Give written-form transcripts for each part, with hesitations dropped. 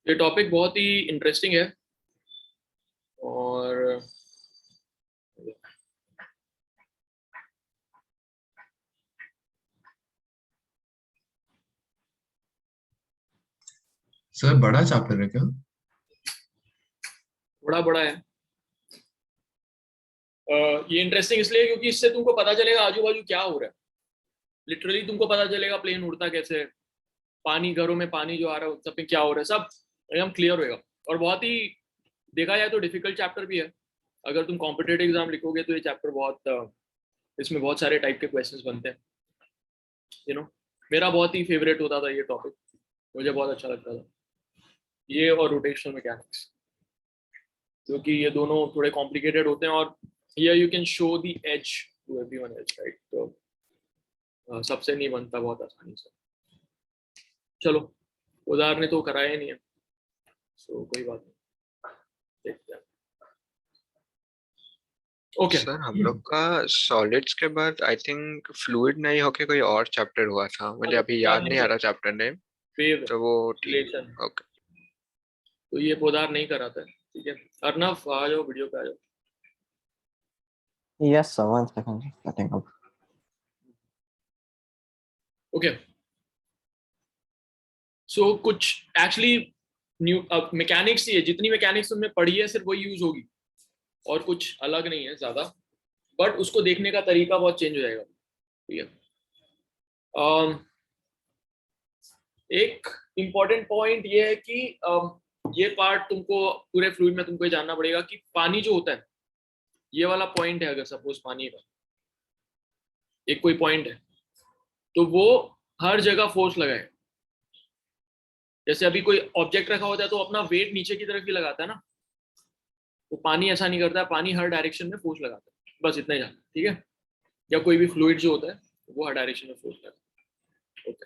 ये टॉपिक बहुत ही इंटरेस्टिंग है और सर बड़ा चैप्टर है क्या? बड़ा बड़ा है। ये इंटरेस्टिंग इसलिए क्योंकि इससे तुमको पता चलेगा आजू बाजू क्या हो रहा है। लिटरली तुमको पता चलेगा प्लेन उड़ता कैसे है, पानी, घरों में पानी जो आ रहा है सब में क्या हो रहा है, सब एकदम क्लियर होएगा। और बहुत ही देखा जाए तो डिफिकल्ट चैप्टर भी है। अगर तुम कॉम्पिटेटिव एग्जाम लिखोगे तो ये चैप्टर बहुत इसमें बहुत सारे टाइप के क्वेश्चंस बनते हैं। मेरा बहुत ही फेवरेट होता था ये टॉपिक, मुझे बहुत अच्छा लगता था ये और रोटेशनल मैकेनिक्स, क्योंकि ये दोनों थोड़े कॉम्प्लिकेटेड होते हैं और here you can show the edge to everyone else, right? तो सबसे नहीं बनता बहुत आसानी से। चलो, उदाहरण ने तो कराया ही नहीं है, सो कोई बात नहीं, देखते हैं। ओके सर हम लोग का सॉलिड्स के बाद आई थिंक फ्लूइड नहीं होके कोई और चैप्टर हुआ था, मुझे अभी याद नहीं आ रहा चैप्टर नेम। वेव तो वो रिलेशन, ओके। तो ये पोदार नहीं कराता है, ठीक है। अर्नव आ जाओ, वीडियो पे आ जाओ। Yes, sir. 1 second. Setting up. Okay, सो कुछ एक्चुअली न्यू मैकेनिक्स ही है, जितनी मैकेनिक्स तुमने पढ़ी है सिर्फ वही यूज होगी और कुछ अलग नहीं है ज्यादा, बट उसको देखने का तरीका बहुत चेंज हो जाएगा, ठीक है। एक इम्पॉर्टेंट पॉइंट ये है कि ये पार्ट तुमको पूरे फ्लूइड में तुमको ये जानना पड़ेगा कि पानी जो होता है, ये वाला पॉइंट है, अगर सपोज पानी का एक कोई पॉइंट है तो वो हर जगह फोर्स लगाए। जैसे अभी कोई ऑब्जेक्ट रखा होता है तो अपना वेट नीचे की तरफ ही लगाता है ना, तो पानी ऐसा नहीं करता है, पानी हर डायरेक्शन में फोर्स लगाता है, बस इतना ही जानना, ठीक है। या कोई भी फ्लूइड जो होता है वो हर डायरेक्शन में फोर्स लगाता है। Okay,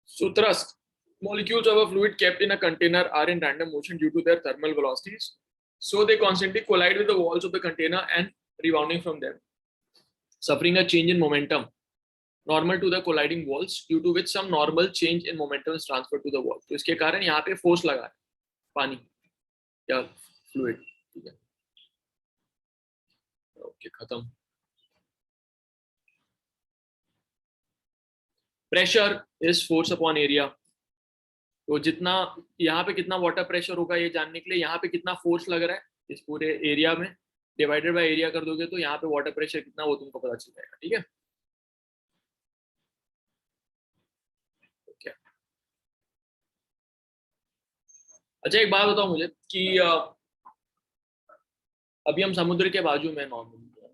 so thrust, molecules of a fluid kept in a container are in random motion due to their thermal velocities, so they constantly collide with the walls of the container and rebounding from them, suffering a change in momentum normal to the colliding walls, due to which some normal change in momentum is transferred to the wall. तो इसके कारण यहाँ पे force लगा है पानी या fluid, ठीक है। ओके, खत्म। Pressure is force upon area, तो जितना यहाँ पे कितना वाटर प्रेशर होगा ये जानने के लिए यहाँ पे कितना फोर्स लग रहा है इस पूरे एरिया में डिवाइडेड बाय एरिया कर दोगे तो यहाँ पे वाटर प्रेशर कितना वो तुमको पता चल जाएगा, ठीक है। okay. अच्छा, एक बात बताओ मुझे कि अभी हम समुद्र के बाजू में नॉर्मल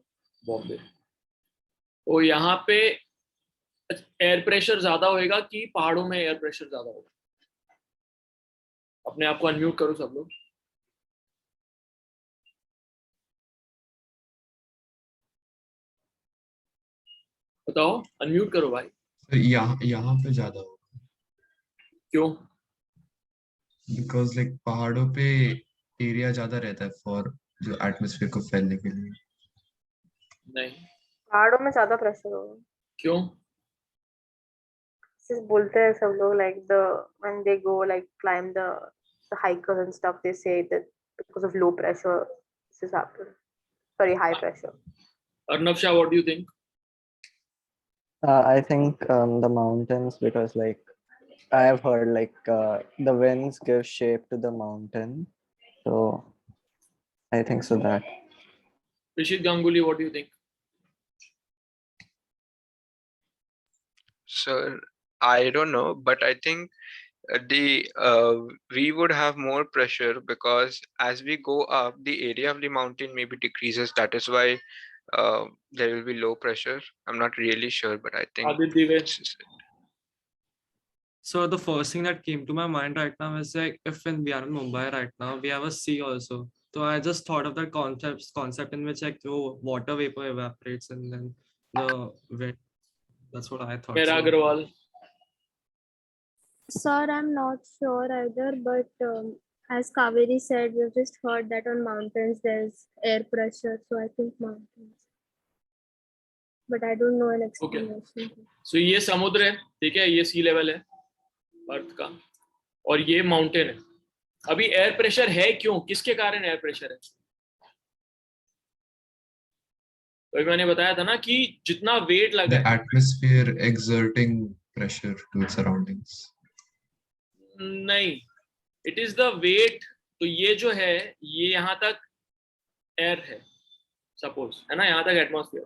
बॉम्बे, तो यहाँ पे एयर प्रेशर ज्यादा होएगा कि पहाड़ों में एयर प्रेशर ज्यादा होगा? अपने आप को अनम्यूट करो सब लोग। बताओ, अनम्यूट करो भाई। तो यहाँ पे ज्यादा होगा क्यों? बिकॉज लाइक पहाड़ों पे एरिया ज्यादा रहता है फॉर जो एटमॉस्फेयर को फैलने के लिए। नहीं, पहाड़ों में ज्यादा प्रेशर होगा। क्यों? सिर्फ बोलते हैं सब लोग like the when they go like climb the hikers and stuff, they say that because of low pressure this is happening. Sorry, high pressure. Arnab Shah, what do you think? I think the mountains, because like I have heard like the winds give shape to the mountain, so I think so that. Rishit Ganguly, what do you think? Sir, I don't know, but I think we would have more pressure because as we go up, the area of the mountain maybe decreases. That is why there will be low pressure. I'm not really sure, but I think. So the first thing that came to my mind right now is like if when we are in Mumbai right now, we have a sea also. So I just thought of that concept in which like the water vapor evaporates and then the wind. That's what I thought. Mera Agrawal. Sir, I'm not sure either, but as Kaveri said, we've just heard that on mountains there's air pressure, so I think mountains. But I don't know an explanation. So ये समुद्र है, ठीक है, ये सी level है, अर्थ का, और ये माउंटेन है। अभी एयर प्रेशर है क्यों, किसके कारण एयर प्रेशर है? तो अभी मैंने बताया था ना कि जितना वेट The लगा है, atmosphere exerting pressure to its surroundings. नहीं, इट इज द वेट। तो ये जो है, ये यहाँ तक एयर है सपोज, है ना, यहाँ तक एटमॉस्फेयर।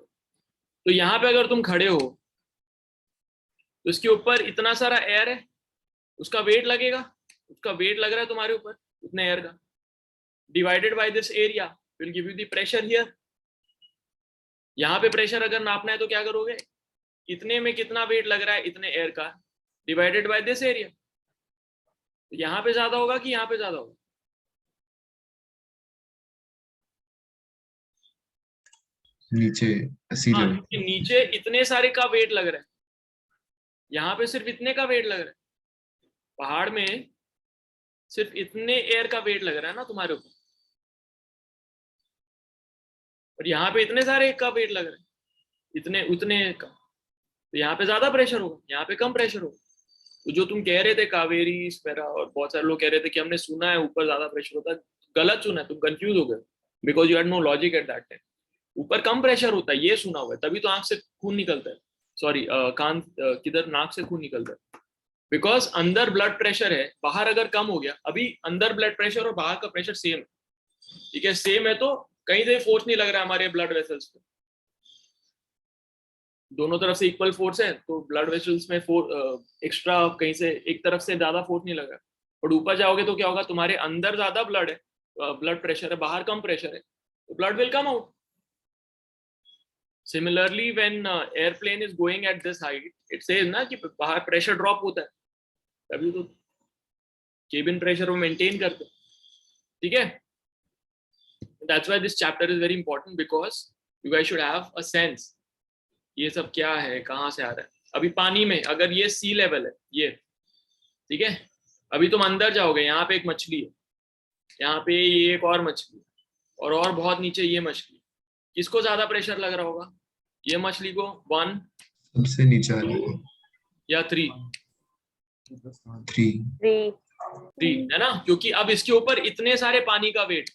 तो यहाँ पे अगर तुम खड़े हो तो इसके ऊपर इतना सारा एयर है, उसका वेट लगेगा, उसका वेट लग रहा है तुम्हारे ऊपर उतने एयर का, divided by this area will give you the pressure here. यहाँ पे प्रेशर अगर नापना है तो क्या करोगे, इतने में कितना वेट लग रहा है इतने एयर का, डिवाइडेड बाय दिस एरिया। यहाँ पे ज्यादा होगा कि यहाँ पे ज्यादा होगा? नीचे sea हाँ, level. क्योंकि नीचे इतने सारे का वेट लग रहा है, यहाँ पे सिर्फ इतने का वेट लग रहा है। पहाड़ में सिर्फ इतने एयर का वेट लग रहा है ना तुम्हारे ऊपर, और यहाँ पे इतने सारे का वेट लग रहा है, इतने उतने का। तो यहाँ पे ज्यादा प्रेशर होगा, यहाँ पे कम प्रेशर होगा। तो जो तुम कह रहे थे कावेरी स्पेरा, और बहुत सारे लोग कह रहे थे कि हमने सुना है ऊपर ज्यादा प्रेशर होता है, गलत सुना है, तुम कंफ्यूज हो गए, because you had no logic at that time. ऊपर कम प्रेशर होता है, ये सुना हुआ है, तभी तो आंख से खून निकलता है, सॉरी कान किधर, नाक से खून निकलता है, बिकॉज अंदर ब्लड प्रेशर है, बाहर अगर कम हो गया। अभी अंदर ब्लड प्रेशर और बाहर का प्रेशर सेम है, ठीक है, सेम है, तो कहीं से फोर्स नहीं लग रहा है हमारे ब्लड वेसल्स पे, दोनों तरफ से इक्वल फोर्स है, तो ब्लड वेसल्स में एक्स्ट्रा कहीं से एक तरफ से ज्यादा फोर्स नहीं लग रहा है। और ऊपर जाओगे तो क्या होगा, तुम्हारे अंदर ज्यादा ब्लड है, ब्लड प्रेशर है, बाहर कम प्रेशर है, तो blood will come out. Similarly when airplane is going at this height, it says ना कि बाहर प्रेशर ड्रॉप होता है, तभी तो केबिन प्रेशर वो मेंटेन करते हैं, ठीक है। That's why this chapter is very important, because you guys should have a sense ये सब क्या है, कहाँ से आ रहा है। अभी पानी में अगर ये सी लेवल है, ये ठीक है, अभी तुम अंदर जाओगे, यहाँ पे एक मछली है, यहाँ पे ये एक और मछली, और बहुत नीचे ये मछली, किसको ज्यादा प्रेशर लग रहा होगा, ये मछली को 1 सबसे नीचे वाले को या 3? 3 है ना, क्योंकि अब इसके ऊपर इतने सारे पानी का वेट।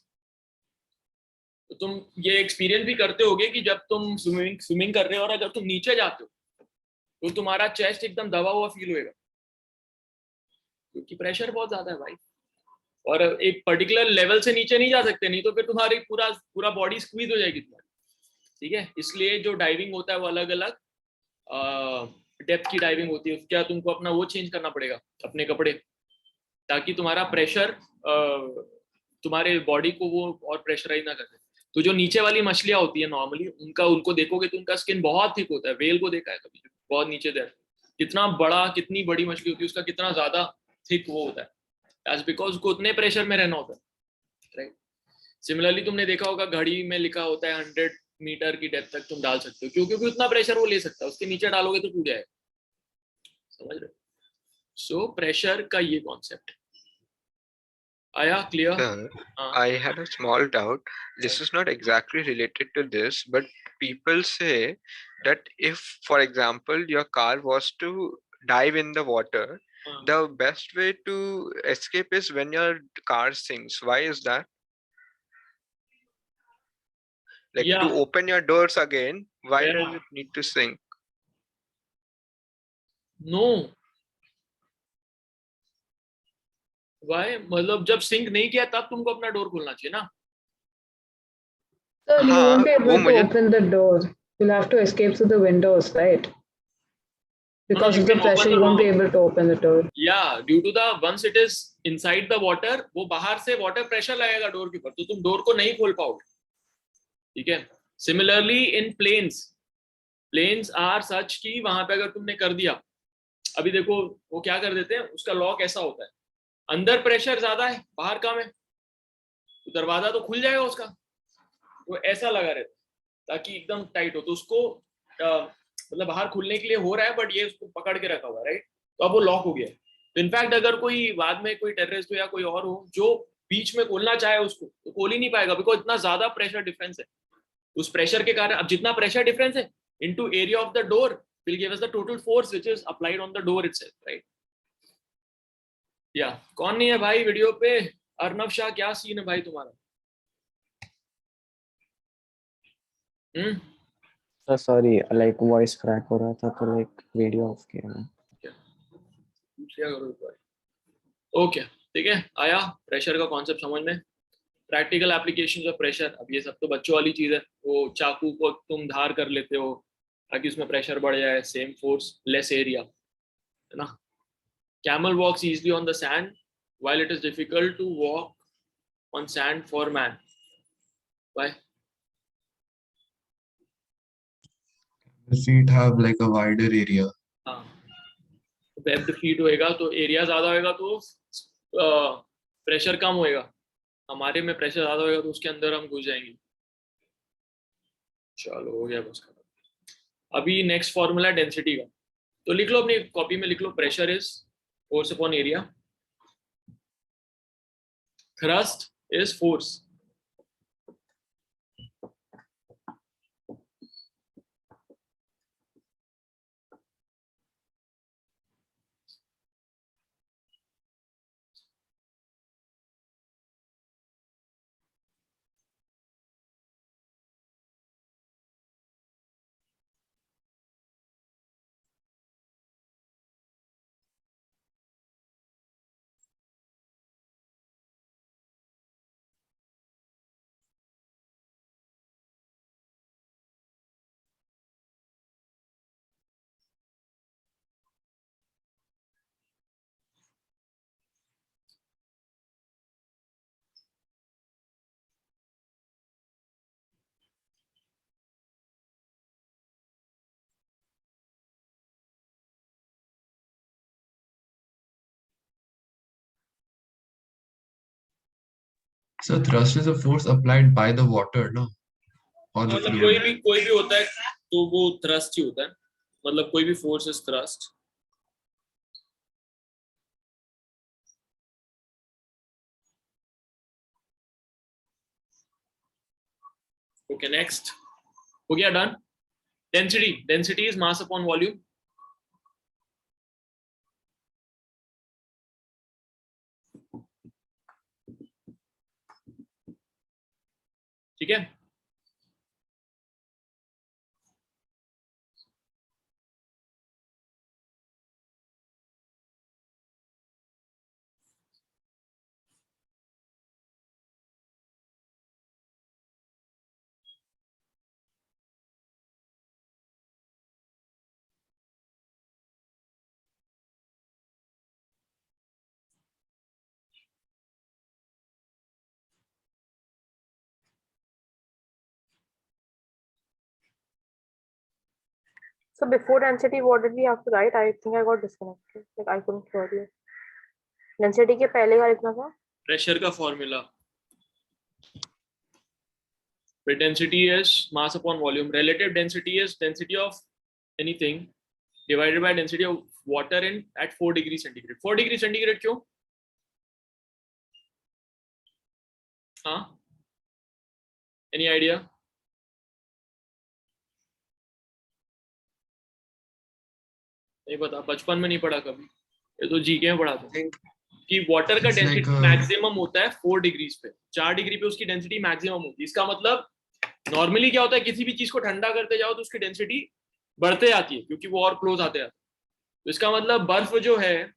तो तुम ये एक्सपीरियंस भी करते होगे कि जब तुम स्विमिंग कर रहे हो और अगर तुम नीचे जाते हो तो तुम्हारा चेस्ट एकदम दबा हुआ फील होएगा, क्योंकि प्रेशर बहुत ज्यादा है भाई, और एक पर्टिकुलर लेवल से नीचे नहीं जा सकते, नहीं तो फिर तुम्हारी पूरा बॉडी स्क्वीज हो जाएगी तुम्हारी, ठीक है। इसलिए जो डाइविंग होता है वो अलग अलग डेप्थ की डाइविंग होती है, क्या तुमको अपना वो चेंज करना पड़ेगा, अपने कपड़े, ताकि तुम्हारा प्रेशर तुम्हारे बॉडी को वो और प्रेशराइज ना करे। तो जो नीचे वाली मछलियां होती है नॉर्मली, उनको देखोगे तो उनका स्किन बहुत थिक होता है। वेल को देखा है कभी, बहुत नीचे दे, कितनी बड़ी मछली होती है, उसका कितना ज्यादा थिक वो होता है, दैट्स बिकॉज उसको उतने प्रेशर में रहना होता है, राइट। सिमिलरली तुमने देखा होगा घड़ी में लिखा होता है 100 मीटर की डेप्थ तक तुम डाल सकते हो, क्योंकि उतना प्रेशर वो ले सकता है, उसके नीचे डालोगे तो टूट जाएगा, समझ रहे हो। सो प्रेशर का ये कॉन्सेप्ट आया clear? Sir, I had a small doubt. This is not exactly related to this, but people say that if, for example, your car was to dive in the water, the best way to escape is when your car sinks. Why is that? Like Yeah. to open your doors again, why Yeah. does it need to sink? No, why, मतलब जब sink नहीं किया तब तुमको अपना door खोलना चाहिए ना। So you won't be हाँ, able वो to मुझे open the door. You'll have to escape through the windows, right? Because you of the can open pressure, the you won't be door. able to open the door. या due to the once it is inside the water, वो बाहर से water pressure लगेगा door के ऊपर, तो तुम door को नहीं खोल पाओगे, ठीक है। Similarly in plains are such कि वहां पे अगर तुमने कर दिया, अभी देखो वो क्या कर देते हैं, उसका लॉक ऐसा होता है, अंदर प्रेशर ज्यादा है बाहर कम है, तो दरवाजा तो खुल जाएगा उसका, वो ऐसा लगा रहता है ताकि एकदम टाइट हो, तो उसको मतलब बाहर खुलने के लिए हो रहा है, बट ये उसको पकड़ के रखा हुआ है, राइट। तो अब वो लॉक हो गया है। तो इनफैक्ट अगर कोई बाद में कोई टेररिस्ट हो या कोई और हो जो बीच में खोलना चाहे उसको, तो खोल ही नहीं पाएगा, बिकॉज इतना ज्यादा प्रेशर डिफरेंस है। उस प्रेशर के कारण, अब जितना प्रेशर डिफरेंस है into area of the door will give us the total force which is applied on the door itself, right? या कौन नहीं है भाई वीडियो पे? अर्नव शाह, क्या सीन है भाई तुम्हारा? सॉरी, लाइक वॉइस क्रैक हो रहा था तो लाइक वीडियो ऑफ किया मैं। पूछिया करो एक बार। ओके, ठीक है, आया प्रेशर का कॉन्सेप्ट समझ में? प्रैक्टिकल एप्लीकेशन ऑफ प्रेशर, अब ये सब तो बच्चों वाली चीज है, वो चाकू को तुम धार कर लेते हो ताकि उसमें प्रेशर बढ़ जाए, सेम फोर्स लेस एरिया, है ना? Camel walks easily on the sand while it is difficult to walk on sand for man. Why? The feet have like a wider area. हाँ, वेब्ड फीट होएगा तो area ज्यादा होएगा तो pressure कम होएगा, हमारे में प्रेशर ज्यादा होएगा तो उसके अंदर हम घुस जाएंगे। चलो हो गया बस। अभी नेक्स्ट फॉर्मूला डेंसिटी का, तो लिख लो अपनी कॉपी में, लिख low pressure is force upon area, thrust is force. So thrust is a force applied by the water, no? Or the मतलब fluid. कोई भी होता है तो वो थ्रस्ट ही होता है, मतलब कोई भी force is thrust. Okay next, हो गया done. Density, density is mass upon volume. ठीक है, So before density, what did we have to write? I think I got disconnected. Like I couldn't hear you. Density के पहले का लिखना था? Pressure का formula, density is mass upon volume, relative density is density of anything divided by density of water in at 4 degree centigrade। 4 degree centigrade क्यों? हाँ, any idea? नहीं पता, बचपन में नहीं पढ़ा कभी, ये तो जीके में पढ़ा था कि वाटर का It's like density a- maximum होता है 4 डिग्रीज पे, 4 डिग्री पे उसकी डेंसिटी मैक्सिमम होती है। इसका मतलब नॉर्मली क्या होता है, किसी भी चीज को ठंडा करते जाओ तो उसकी डेंसिटी बढ़ते जाती है क्योंकि वो और क्लोज आते जाते हैं। तो इसका मतलब बर्फ जो है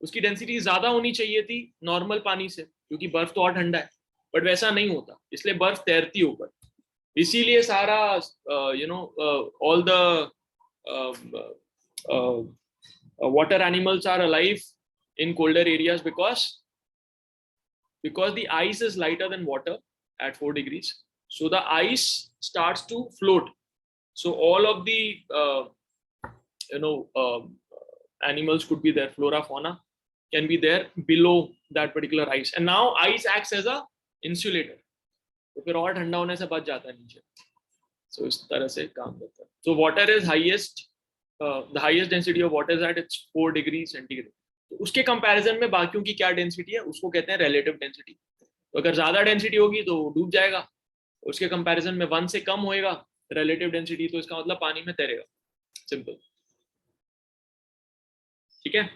उसकी डेंसिटी ज्यादा होनी चाहिए थी नॉर्मल पानी से, क्योंकि बर्फ तो और ठंडा है, बट वैसा नहीं होता, इसलिए बर्फ तैरती है ऊपर। इसीलिए सारा all the water animals are alive in colder areas because the ice is lighter than water at 4 degrees, so the ice starts to float, so all of the animals could be there, flora fauna can be there below that particular ice, and now ice acts as a insulator, तो फिर और ठंडा होने से बच जाता है नीचे। So इस तरह से काम करता है। So water is highest, the highest density of water is at its 4 degree centigrade। तो उसके कंपैरिजन में बाकियों की क्या डेंसिटी है उसको कहते हैं रिलेटिव डेंसिटी। तो अगर ज्यादा डेंसिटी होगी तो डूब जाएगा, उसके कंपैरिजन में 1 से कम होएगा रिलेटिव डेंसिटी, तो इसका मतलब पानी में तैरेगा, सिंपल। ठीक है,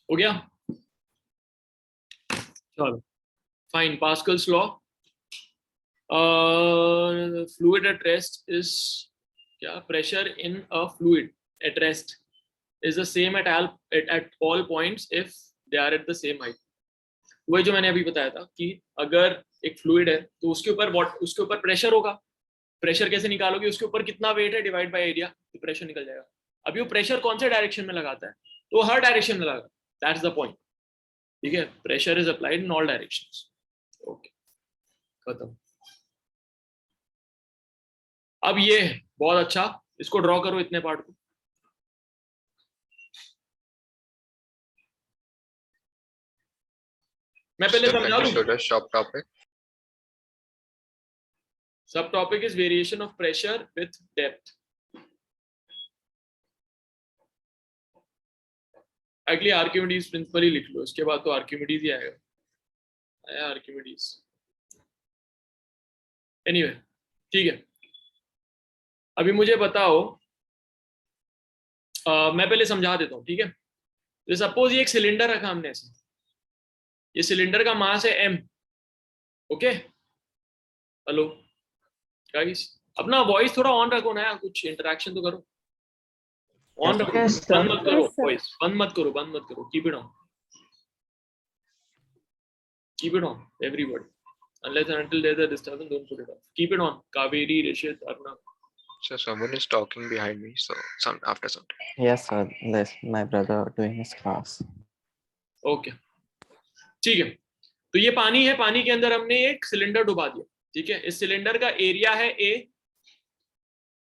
हो गया? चलो fine. Pascal's law, fluid at rest is क्या, pressure in a fluid at rest is the same at all points if they are at the same height. वही जो मैंने अभी बताया था कि अगर एक फ्लूइड है तो उसके ऊपर प्रेशर होगा. प्रेशर कैसे निकालोगे? उसके ऊपर कितना वेट है डिवाइड बाय एरिया, तो प्रेशर निकल जाएगा. अभी वो प्रेशर कौन से डायरेक्शन में लगाता है? तो हर डायरेक्शन में लगा. That's the point. ठीक है, pressure is applied in all directions. Okay, खत्म. अब ये बहुत अच्छा, इसको ड्रॉ करो इतने पार्ट को. मैं पहले समझा दूं. Sub topic is variation of pressure with depth. Actually Archimedes principle ही लिख लो, इसके बाद तो आर्किमिडीज ही आएगा. आर्किमिडीज. एनीवे, ठीक है. अभी मुझे बताओ, मैं पहले समझा देता हूँ. ठीक है, तो सपोज ये एक सिलेंडर रखा हमने ऐसे. ये सिलेंडर का मास है m. ओके, हेलो गाइस, अपना वॉइस थोड़ा ऑन रखो ना यार, कुछ इंटरेक्शन तो करो. ऑन रखो, Yes, sir. बंद मत करो. Yes, sir. वॉइस बंद मत करो. Keep it on. Keep it on, everybody. Unless and until there's a disturbance, don't put it off. Keep it on. Kaveri, Rishit, Aruna. So someone is talking behind me. So after some time. Yes, sir. That's my brother doing his class. Okay. ठीक है, तो ये पानी है. पानी के अंदर हमने एक सिलेंडर डुबा दिया. ठीक है, इस सिलेंडर का एरिया है A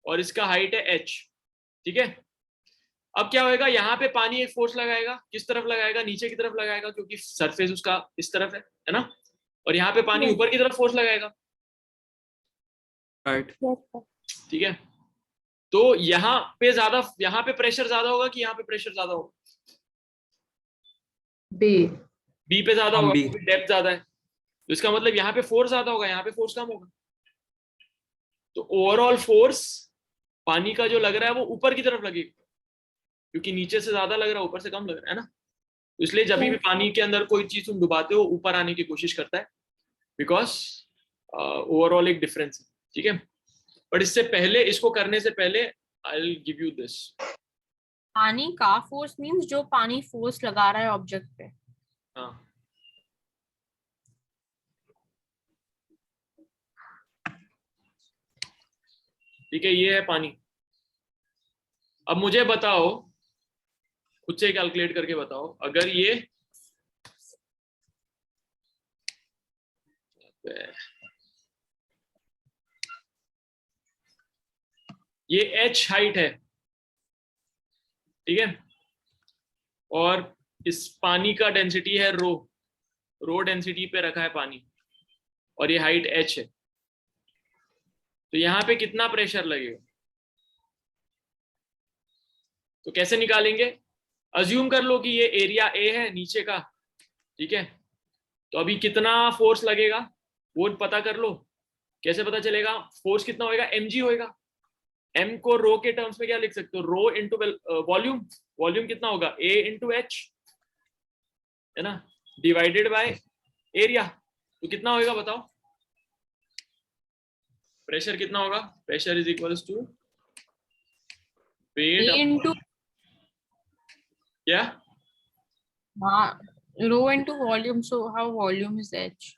और इसका हाइट है H. ठीक है, अब क्या होएगा? यहाँ पे पानी एक फोर्स लगाएगा. किस तरफ लगाएगा? नीचे की तरफ लगाएगा, क्योंकि सरफेस उसका इस तरफ है ना. और यहाँ पे पानी ऊपर की तरफ फोर्स लगाएगा. राइट. Yes, sir. ठीक है, तो यहाँ पे प्रेशर ज्यादा होगा कि यहाँ पे प्रेशर ज्यादा होगा? बी पे ज्यादा होगा, B. क्योंकि डेप्थ ज्यादा है. तो इसका मतलब यहाँ पे फोर्स ज्यादा होगा, यहाँ पे फोर्स कम होगा. तो ओवरऑल फोर्स पानी का जो लग रहा है वो ऊपर की तरफ लगेगा, क्योंकि नीचे से ज्यादा लग रहा है, ऊपर से कम लग रहा है ना. तो इसलिए जब भी पानी के अंदर कोई चीज तुम डुबाते हो, ऊपर आने की कोशिश करता है, बिकॉज ओवरऑल एक डिफरेंस है. ठीक है, बट इससे पहले, इसको करने से पहले I will give you this. पानी का फोर्स मींस जो पानी फोर्स लगा रहा है ऑब्जेक्ट पे. हाँ, ठीक है, ये है पानी. अब मुझे बताओ, खुद से कैलकुलेट करके बताओ, अगर ये h हाइट है. ठीक है, और इस पानी का डेंसिटी है रो डेंसिटी पे रखा है पानी, और ये हाइट h है. तो यहाँ पे कितना प्रेशर लगेगा? तो कैसे निकालेंगे? अज्यूम कर लो कि ये एरिया A है नीचे का. ठीक है, तो अभी कितना फोर्स लगेगा वो पता कर लो. कैसे पता चलेगा? फोर्स कितना होएगा? mg होएगा. m को रो के टर्म्स में क्या लिख सकते हो? रो इंटू वॉल्यूम. वॉल्यूम कितना होगा? A इंटू h, है ना, डिवाइडेड बाय एरिया. तो कितना होएगा बताओ? प्रेशर कितना होगा? Pressure is equals to weight into क्या? rho into volume. So how volume is h?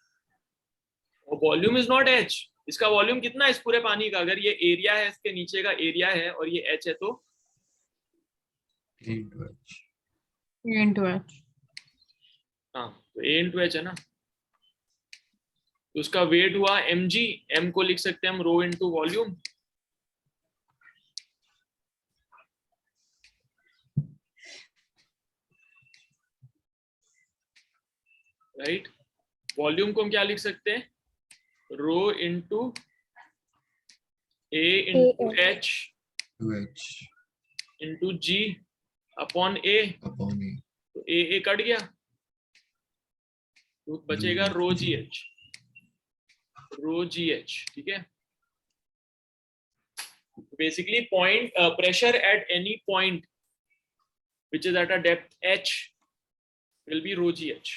Volume is not h. इसका वॉल्यूम कितना है इस पूरे पानी का? अगर ये एरिया है, इसके नीचे का एरिया है और ये h है, तो A into H. A into h. हाँ, तो A इंटू एच है ना. तो उसका वेट हुआ mg. m को लिख सकते हैं हम rho into volume. Right, volume को हम क्या लिख सकते हैं? Rho into A into h To H into g upon A. upon A. तो A कट गया, तो बचेगा रो जी एच. ठीक है. Basically point pressure at any point which is at a depth h will be rho G H,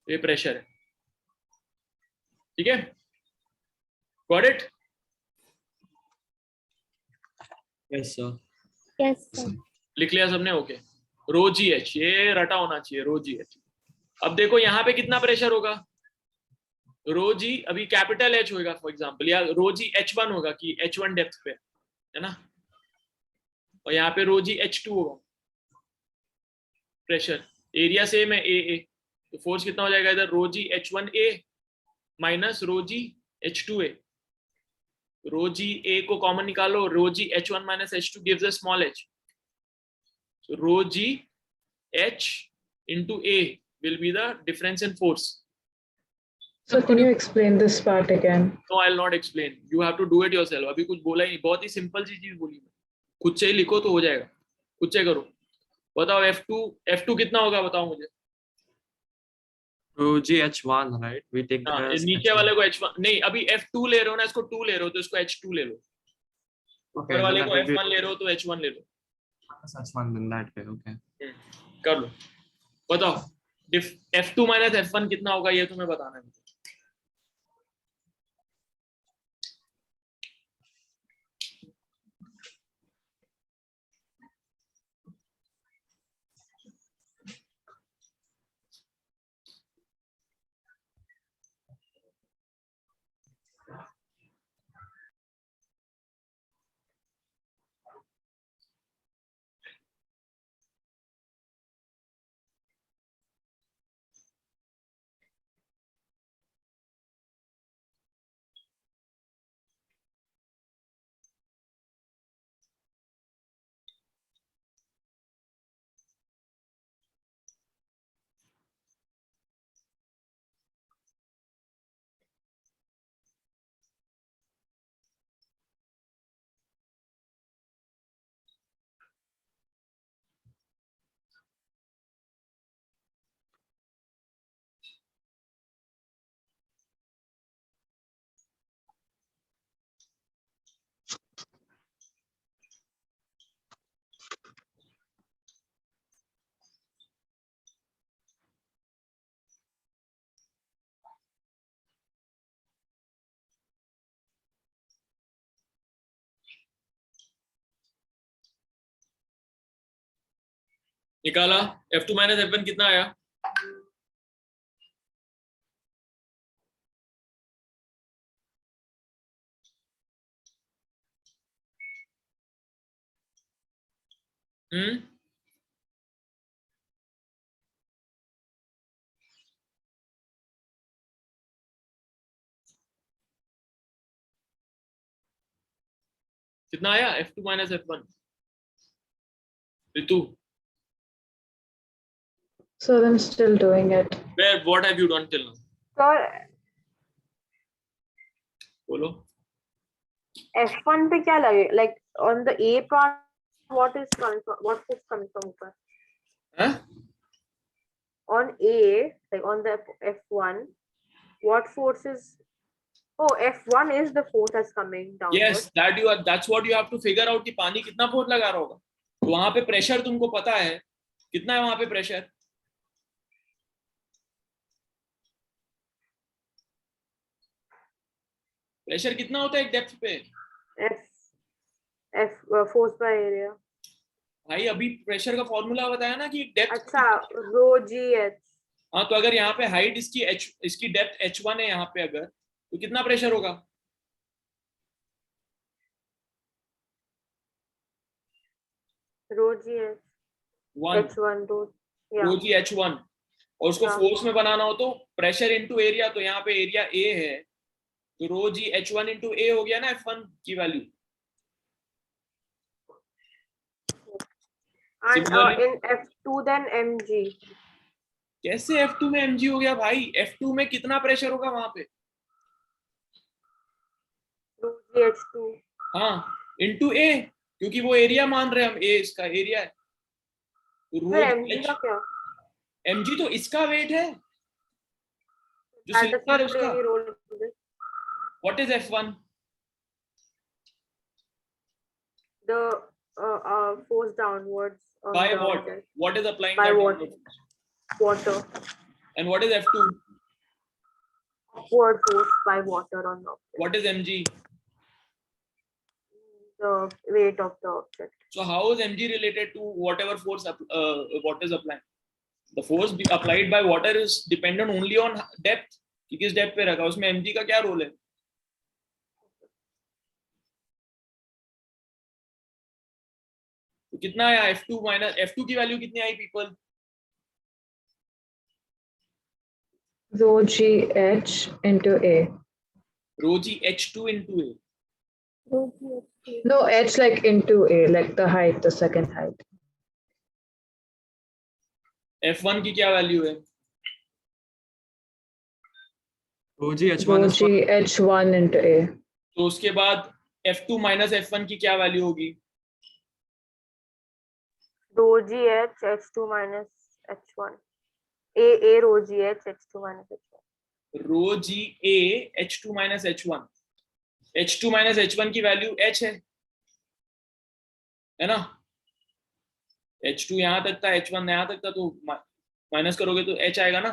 ये pressure है, ठीक है, got it? Yes, sir. Yes, sir. लिख लिया सबने? ओके, रो जी एच, ये रटा होना चाहिए, रो जी एच। अब देखो यहाँ पे कितना प्रेशर होगा, रो जी अभी कैपिटल एच होगा फॉर एग्जांपल, या रो जी H1 होगा कि H1 डेप्थ पे है ना, और यहाँ पे रो जी H2 होगा प्रेशर, एरिया सेम है ए, तो फोर्स कितना हो जाएगा इधर, रो जी H1A माइनस रो जी H2A, रो जी ए को कॉमन निकालो, rho G H1 minus H2 gives a small h, so rho G H into A will be the difference in force. So can you explain this part again? No, I'll not explain. You have to do it yourself. अभी कुछ बोला ही नहीं, बहुत ही simple सी चीज बोली मैं, खुद से ही लिखो तो हो जाएगा, खुद से करो। बताओ F2 कितना होगा, बताओ मुझे। Rho G H1, right? We take हाँ, that as नीचे H1. वाले को H1 नहीं, अभी F2 ले रहे हो ना, इसको 2 ले रहे हो तो इसको H2 ले लो, ऊपर Okay, वाले then को that will F1 be ले रहे हो तो H1 ले लो, H1 in that way. Okay. कर लो। बताओ F2 माइनस F1 कितना होगा, ये तुम्हें बताना है। निकाला, F2 माइनस F1 कितना आया, कितना आया F2 minus F1, Ritu? So I'm still doing it. Where, what have you done till now? So बोलो। F1 पे क्या लगे, like on the A part, what is coming from ऊपर? हाँ? On A, like on the F1, what force is? Oh, F1 is the force that's coming down. Yes, that's what you have to figure out कि पानी कितना force लगा रहा होगा, तो वहां पे प्रेशर तुमको पता है कितना है, वहां पे प्रेशर कितना होता है एक डेप्थ पे? F force by area. भाई अभी प्रेशर का फॉर्मूला बताया ना कि डेप्थ। अच्छा, रो जी एच। हाँ, तो अगर यहाँ पे हाइट इसकी डेप्थ H1 है यहाँ पे, अगर तो कितना प्रेशर होगा? रो जी एच 1 H1 2 रो जी H1, और उसको हाँ। फोर्स में बनाना हो तो प्रेशर इनटू एरिया, तो यहाँ पे एरिया A है तो रो जी H1 इनटू A हो गया ना F1 की value. And in F2 then mg. कैसे F2 में mg हो गया भाई? F2 में कितना प्रेशर होगा वहां पे? रो जी H2 हाँ, इनटू A, क्योंकि वो एरिया मान रहे हम, A इसका एरिया है, तो रो mg का क्या? mg तो इसका वेट है जो That does सिलेंडर है not play उसका। any role in this. What is F1? The force downwards on By the what? object. What is applying By that what? downward force? Water. And what is F2? Upward force by water on the object. What is mg? The weight of the object. So how is mg related to whatever force what is applying? The force applied by water is dependent only on depth. कि किस depth पे रखा, उसमें mg का क्या role है? तो कितना आया F2 माइनस F2 की वैल्यू कितनी I people? Rho g h into a. Rho g H2 into A. No, h like into a, like the height, the second height. F1 की क्या वैल्यू है? Rho g h1 Rho is g h1 into a. तो उसके बाद F2 minus F1 की क्या value होगी? Rho g h h2 minus h1. A rho g h h2 minus h1. Rho g A H2 minus H1. H2 minus H1 की value H है ना? H2 यहाँ तक था, H1 यहाँ तक था, तो माइनस करोगे तो H आएगा ना?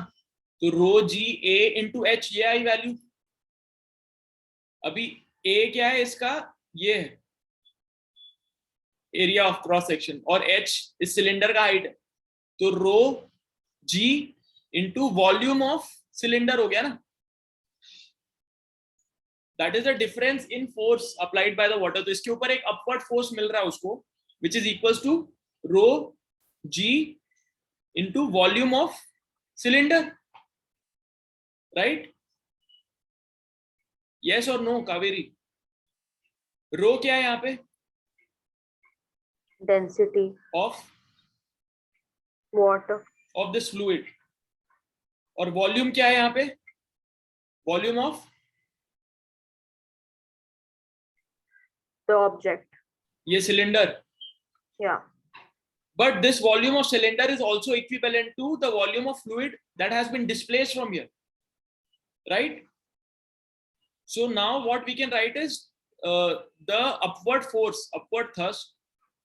तो रो जी A इंटू H ये आई वैल्यू. अभी A क्या है इसका? ये है एरिया ऑफ क्रॉस सेक्शन और H इस सिलेंडर का हाइट है. तो रो G into volume of cylinder हो गया ना. That is the difference in force applied by the water. तो इसके ऊपर एक अपवर्ड फोर्स मिल रहा है उसको, which is equals to rho G into volume of cylinder. Right? Yes और नो कावेरी? रो क्या है यहाँ पे? Density of water. Of this fluid. और वॉल्यूम क्या है यहाँ पे? Volume of The object. ये cylinder. Yeah. But this volume of cylinder is also equivalent to the volume of fluid that has been displaced from here, right? So now what we can write is the upward force, upward thrust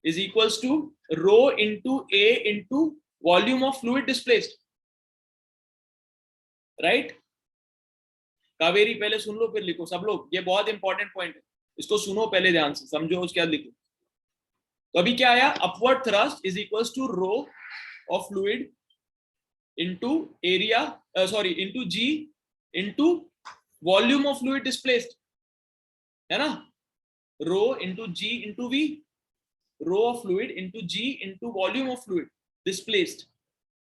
is equals to rho into A into volume of fluid displaced, right? Kaveri पहले सुन लो फिर लिखो सब लोग. ये बहुत important point है, इसको सुनो पहले ध्यान से, समझो उसके बाद लिखो. तो अभी क्या आया? Upward thrust is equals to rho of fluid into area, sorry into G into volume of fluid displaced, है ना? Rho into G into V, rho of fluid into G into volume of fluid displaced,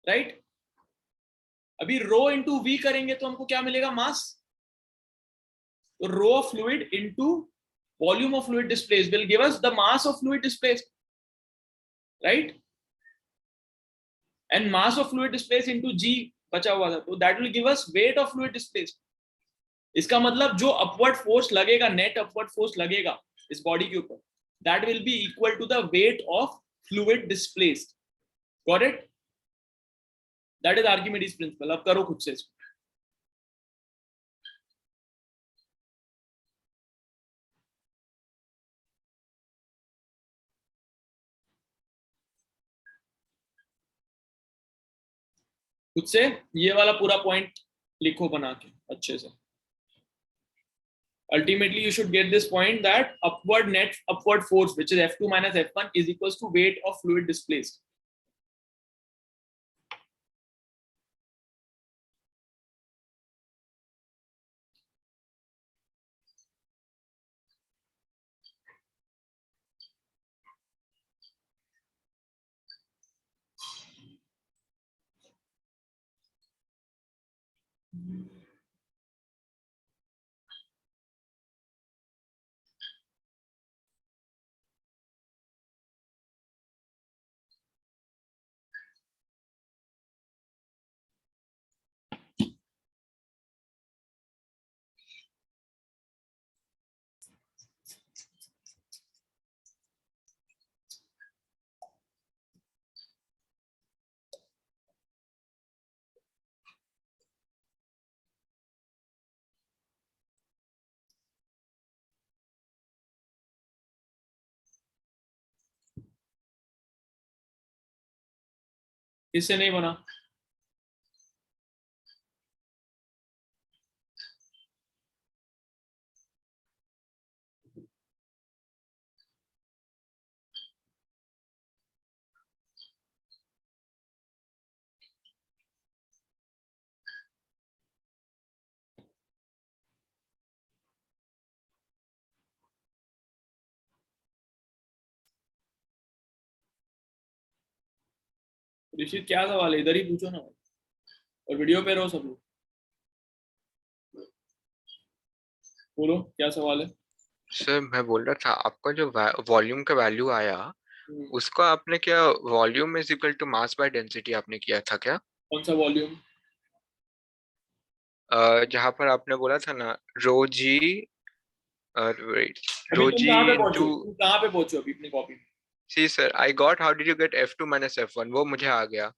right? अभी rho into we करेंगे तो हमको क्या मिलेगा? Mass. तो rho of fluid into volume of fluid displaced will give us the mass of fluid displaced, right? And mass of fluid displaced into g बचा हुआ था, तो that will give us weight of fluid displaced. इसका मतलब जो upward force लगेगा, net upward force लगेगा इस बॉडी के ऊपर, that will be equal to the weight of fluid displaced. Got it? That is Archimedes principle. अब करो खुद से इसको. खुद से ये वाला पूरा पॉइंट लिखो बना के अच्छे से. Ultimately you should get this point that net upward force, which is F2 minus F1, is equals to weight of fluid displaced. इससे नहीं बना। ऋषित क्या सवाल है, इधर ही पूछो ना, और वीडियो पे रहो सब लोग। बोलो क्या सवाल है। सर मैं बोल रहा था आपका जो वॉल्यूम का वैल्यू आया उसको आपने क्या volume is equal to mass by density आपने किया था क्या? कौन सा वॉल्यूम? जहां पर आपने बोला था ना रो जी वेट अभी रो तुम जी कहाँ पे पहुंचो, इनटू तुम कहाँ पे पहुंचो अभी अपनी copy? See sir I got how did you get F2 minus F1 वो मुझे आ गया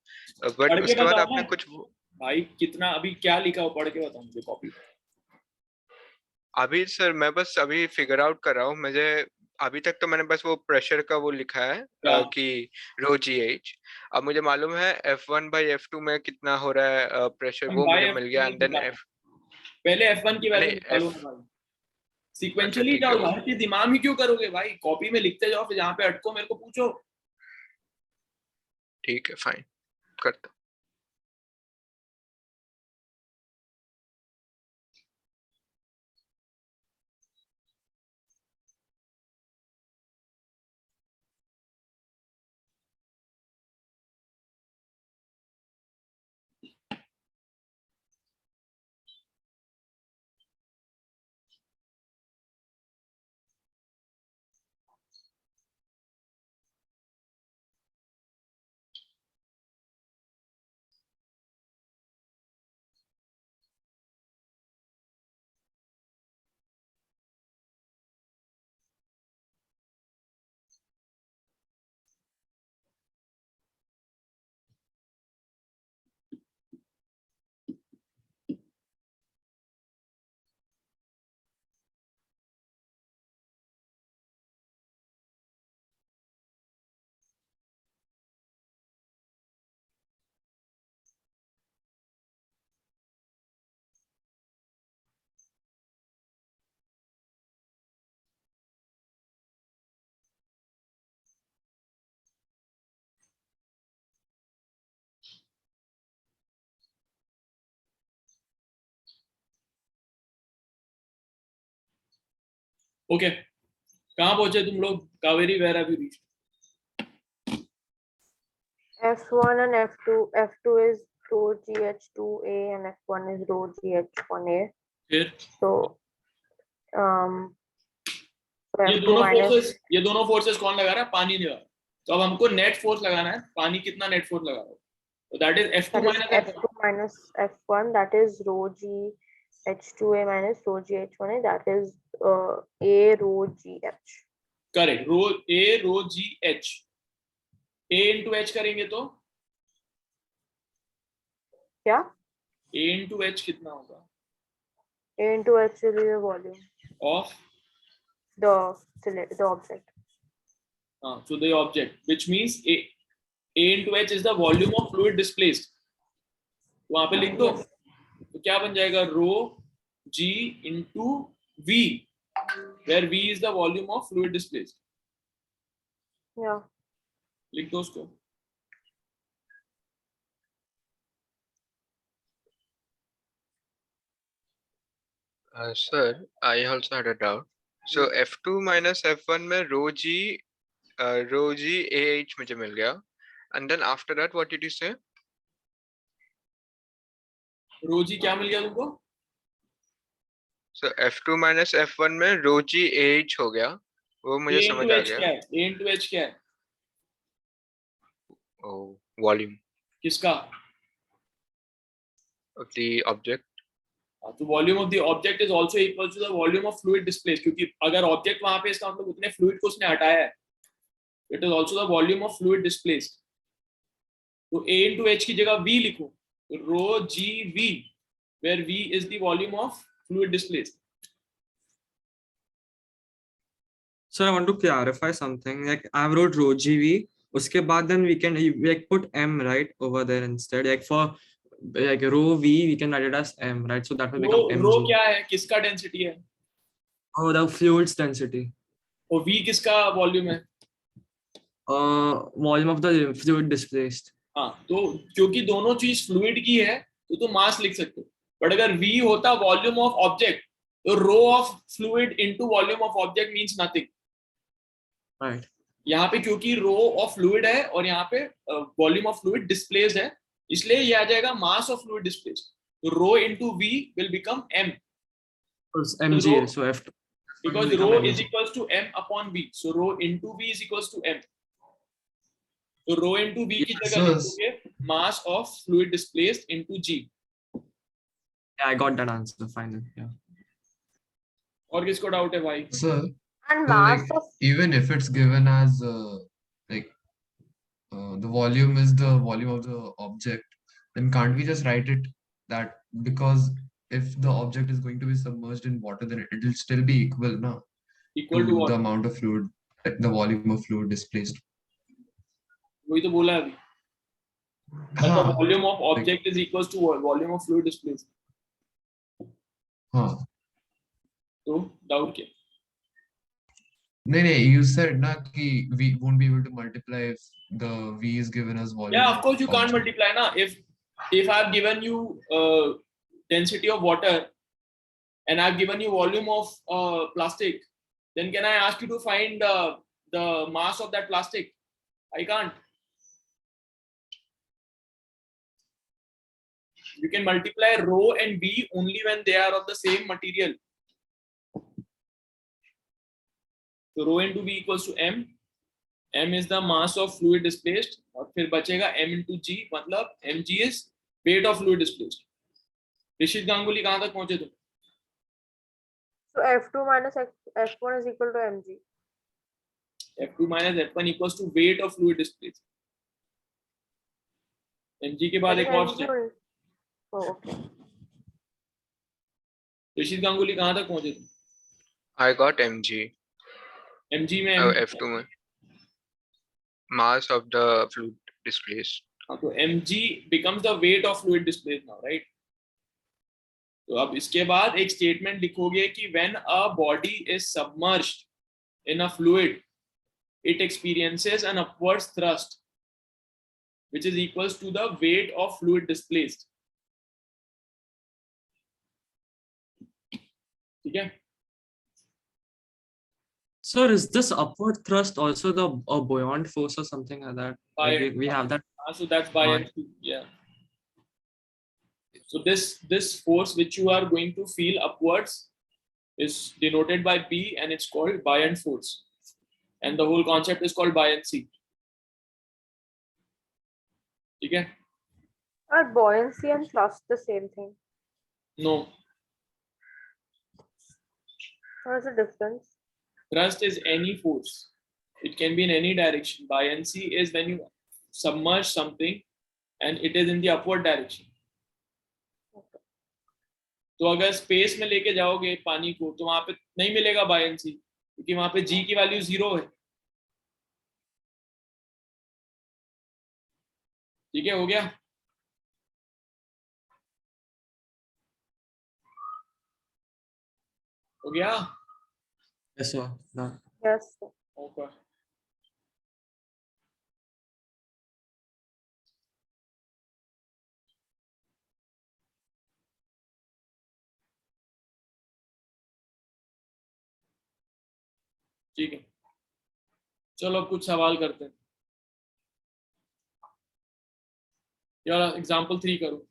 बट पढ़ के उसके बाद बताओ आपने ना कुछ भाई, कितना अभी क्या लिखा हो, पढ़ के बताओ मुझे कॉपी। अभी सर मैं बस अभी फिगर आउट कर रहा हूँ मुझे अभी तक तो मैंने बस वो प्रेशर का वो लिखा है क्या? कि रो जी एच अब मुझे मालूम है F1 बाई F2 में कितना हो रहा है प्रेशर वो बाय मुझे एफ मिल गया नहीं एंड देन निकालना, F पहले F1 की वैल्यू नहीं निकालो F ना भाई। अच्छा सिक्वेंशियली ठीक है जाओ, हर चीज दिमाग में क्यों करोगे भाई, कॉपी में लिखते जाओ, फिर जहाँ पे अटको मेरे को पूछो। ठीक है फाइन करता ओके, कहाँ पहुंचे तुम लोग? Kaveri where have you reached? F1 and F2. F2 is rho GH2A and F1 is rho GH1A. फिर So, um, so ये F2 दोनों minus फोर्सेस, ये दोनों फोर्सेस कौन लगा रहा है? पानी लगा रहा है। तो अब हमको नेट फोर्स लगाना है, पानी कितना नेट फोर्स लगा रहा है, तो that is F2 that is minus F2 minus F1. That is rho GH2A minus rho GH1A. That is A rho GH. Correct, rho A rho G H, A into H करेंगे तो क्या? ए into H कितना होगा? A into H will be the volume, of the object. so the object, which means a into h is the volume of fluid displaced. तो वहां पे लिख दो, तो क्या बन जाएगा? रो g into v, where v is the volume of fluid displaced. Yeah. लिख दो उसको। sir I also had a doubt so F2 minus F1 में रो जी AH मुझे मिल गया and then after that what did you say? रो जी क्या मिल गया तुमको? so F2 minus F1 में रो जी AH हो गया वो मुझे a समझ into आ h गया क्या है? a into h क्या है? वॉल्यूम किसका? of the object तो volume of the object is also equal to the volume of fluid displaced, क्योंकि अगर ऑब्जेक्ट वहां पे, इसका मतलब उतने फ्लूइड को उसने हटाया है, it is also the volume of fluid displaced. तो a into h की जगह v लिखो, रो जी v, where v is the volume of fluid displaced. Sir, I want to clarify something. Like I wrote rho GV, उसके बाद then we can like put m right over there instead, like for like rho v we can write it as m, right? So that will row become row mg. क्या है, किसका density है? Oh, the fluid's density. और v किसका volume है? Volume of the fluid displaced. हाँ, तो क्योंकि दोनों चीज फ्लूइड की है तो तुम मास लिख सकते हो, बट अगर v होता वॉल्यूम ऑफ ऑब्जेक्ट तो rho of fluid into volume of object means nothing. Right. यहाँ पे क्योंकि रो ऑफ फ्लूइड है और यहाँ पे वॉल्यूम ऑफ फ्लूइड डिस्प्लेस्ड है, इसलिए ये आ जाएगा मास ऑफ फ्लूइड डिस्प्लेस्ड. तो rho into v will become m. It's mg, rho- so f because become rho mg. is equals to m upon v, so rho into v is equals to m. तो rho into v की जगह So- लिखोगे mass of fluid displaced into g. Yeah, I got that answer finally. Yeah. और किसको doubt है भाई? So, And so mass like of even if it's given as like the volume is the volume of the object, then can't we just write it that because if the object is going to be submerged in water, then it will still be equal, no, equal to to what? the amount of fluid, like the volume of fluid displaced. वही तो बोला अभी. The हाँ, volume of object is equals to volume of fluid displaced. हाँ. तो doubt क्या? नहीं, you said ना कि we won't be able to multiply if the v is given as volume. Yeah, of course you can't object. multiply na. If I've given you density of water and I've given you volume of plastic, then can I ask you to find the mass of that plastic? I can't. You can multiply rho and v only when they are of the same material. So rho into v equals to m. M is the mass of fluid displaced और फिर बचेगा m into g, मतलब mg is weight of fluid displaced. Rishit Ganguly कहाँ तक पहुंचे तुम? so F2 minus F1 is equal to mg. F2 minus F1 equals to weight of fluid displaced. mg के बाद I एक think और mg step. will- Oh, okay. Rishit Ganguly कहाँ तक पहुंचे तुम? I got mg. mg में Oh, m. F2 में mass of the fluid displaced. हाँ, तो mg becomes the weight of fluid displaced now, right? तो अब इसके बाद एक स्टेटमेंट लिखोगे कि when a body is submerged in a fluid, it experiences an upward thrust, which is equals to the weight of fluid displaced. ठीक है? Sir, is this upward thrust also the buoyant force or something like that? Like we have that. So that's buoyancy. Yeah. So this force which you are going to feel upwards is denoted by B and it's called buoyant force. And the whole concept is called buoyancy. ठीक है? Are buoyancy and thrust the same thing? No. What is the difference? Thrust is any force. It can be in any direction. Buoyancy is when you submerge something and it is in the upward direction. तो अगर space में लेके जाओगे पानी को तो वहां पे नहीं मिलेगा बायंसी, क्योंकि वहां पे जी की वैल्यू 0 है. ठीक है, हो गया? हो गया? Yes, sir. No. Yes. sir. Okay. ठीक है, चलो अब कुछ सवाल करते हैं. यार एग्जांपल 3 करो.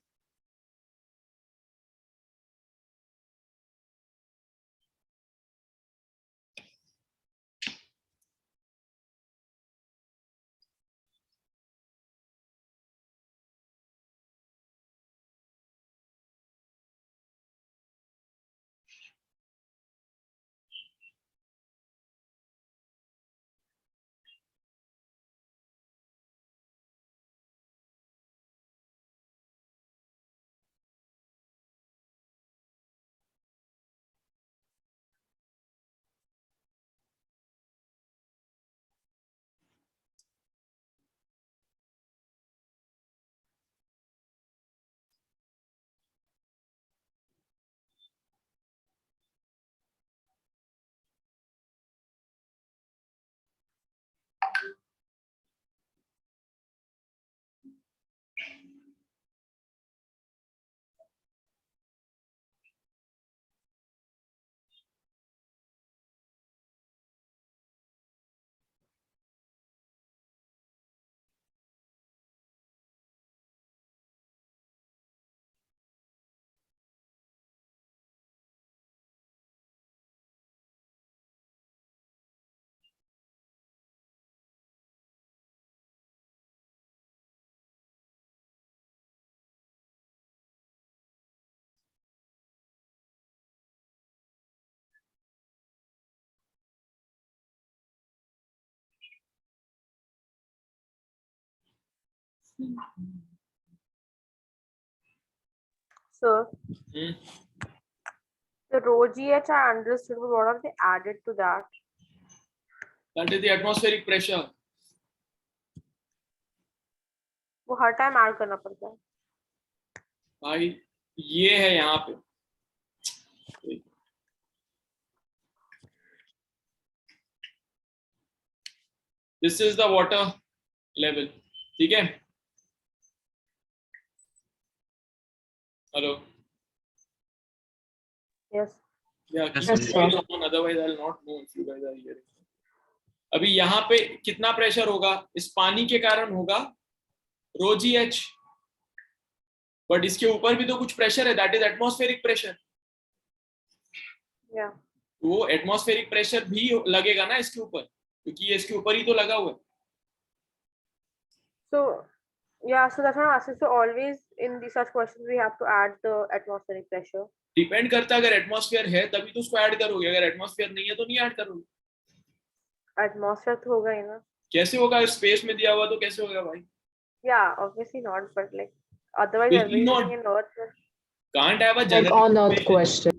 So Hmm. the rho gh I understood, but what have they added to that? That is the atmospheric pressure. वो हर टाइम ऐड करना पड़ता है. भाई ये है यहाँ पे. This is the water level. ठीक है. Hello. Yes. Yeah, Yes, keep sir. it on, otherwise I'll not know if you guys are hearing. अभी यहाँ पे कितना प्रेशर होगा? इस पानी के कारण होगा रो जी एच, बट इसके ऊपर भी तो कुछ प्रेशर है, that is atmospheric pressure. Yeah. वो एटमॉस्फेरिक प्रेशर भी लगेगा ना इसके ऊपर, क्योंकि ये इसके ऊपर ही तो लगा हुआ है. So yeah, so that's what I'm asking. So always in these such questions we have to add the atmospheric pressure. Depend करता है, अगर एटमॉस्फेयर है तभी तो उसको ऐड करोगे, अगर एटमॉस्फेयर नहीं है तो नहीं ऐड करोगे. Atmosphere तो होगा ही ना. कैसे होगा? स्पेस में दिया हुआ तो कैसे होगा भाई? Yeah, obviously not, but like otherwise Obviously everything not. in Earth. Can't have a Like general on Earth equation. question.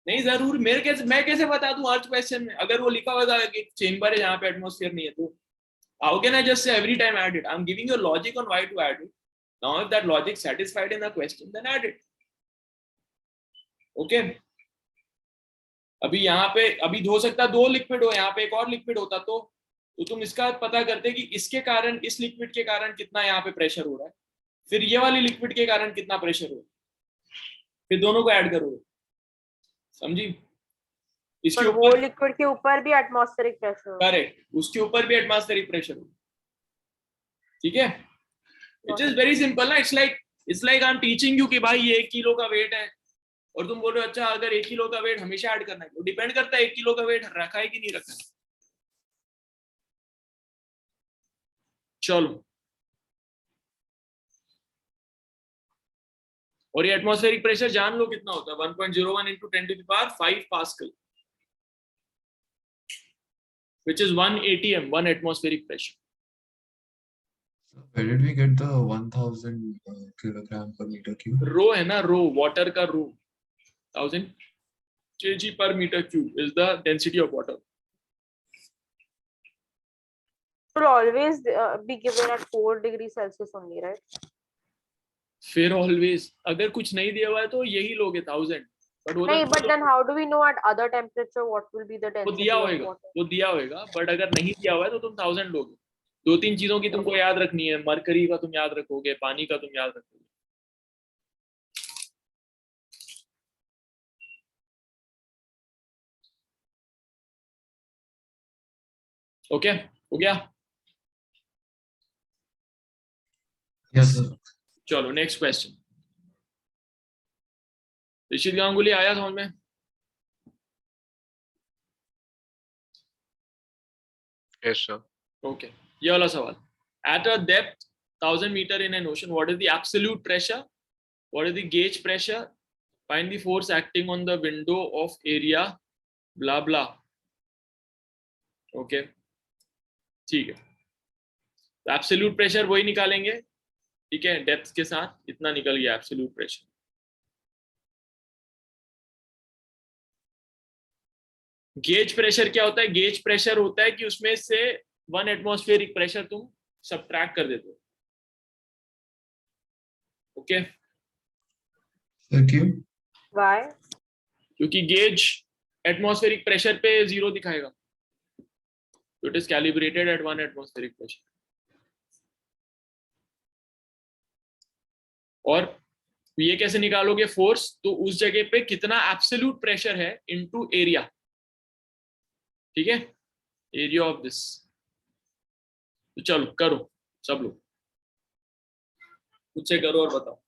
नहीं जरूर, मैं कैसे बता दूं अर्थ क्वेश्चन में, अगर वो लिखा होगा कि चेंबर है जहाँ पे एटमॉस्फेयर नहीं है, तो how can I just say every time add it? I'm giving you a logic on why to add it. Now if that logic satisfied in the question, then add it. Okay. अभी यहाँ पे अभी हो सकता है 2 liquid हो, यहाँ पे एक और लिक्विड होता तो तुम इसका पता करते कि इसके कारण, इस लिक्विड के कारण कितना यहाँ पे प्रेशर हो रहा है, फिर ये वाली लिक्विड के कारण कितना प्रेशर हो रहा है, फिर दोनों को ऐड करोगे. समझी? इसके पर वो ऊपर लिक्विड के ऊपर भी एटमॉस्फेरिक प्रेशर होगा. करेक्ट, उसके ऊपर भी एटमॉस्फेरिक प्रेशर हो. ठीक है. इट इज वेरी सिंपल ना. It's like I am teaching you कि भाई ये 1 किलो का वेट है, और तुम बोल रहे हो अच्छा अगर 1 किलो का वेट हमेशा ऐड करना है, वो डिपेंड करता है 1 किलो का वेट रखा है कि नहीं रखा है. चलो. और ये एटमॉस्फेरिक प्रेशर जान लो कितना होता है, 1.01 into 10 to the power 5 pascal, which is 1 atm, 1 atmospheric pressure. Where did we get the 1000 kilogram per meter cube? रो है ना, रो वाटर का रो, 1000 kg per meter cube is the density of water. Will always be given at 4 degrees Celsius only, right? फिर always अगर कुछ नहीं दिया हुआ है तो यही लोगे 1000, बट नहीं, but then how do we know at other temperature what will be the वो density दिया of होगा, water? वो दिया होगा, बट अगर नहीं दिया हुआ है तो तुम 1000 लोगे. 2-3 चीजों की तुमको याद रखनी है, मरकरी का तुम याद रखोगे, पानी का तुम याद रखोगे. ओके हो गया. Yes, sir. चलो नेक्स्ट क्वेश्चन. ऋषित गांगुली आया समझ में? Yes, sir. ओके. ये वाला सवाल. At a depth 1000 meter in an ocean, what is the absolute pressure? What is the gauge pressure? Find the force acting on the window of area. Blah blah. Okay. ठीक है. तो absolute pressure वही निकालेंगे. ठीक है, depth के साथ इतना निकल गया एब्सोल्यूट प्रेशर. गेज प्रेशर क्या होता है? गेज प्रेशर होता है कि उसमें से 1 एटमॉस्फेरिक प्रेशर तुम सबट्रैक्ट कर देते हो. ओके. Thank you. Why? क्योंकि गेज एटमॉस्फेरिक प्रेशर पे 0 दिखाएगा. It is calibrated at 1 atmospheric pressure. और ये कैसे निकालोगे फोर्स? तो उस जगह पे कितना एब्सोल्यूट प्रेशर है इनटू एरिया. ठीक है, एरिया ऑफ दिस. तो चलो करो सब लोग, खुद से करो और बताओ.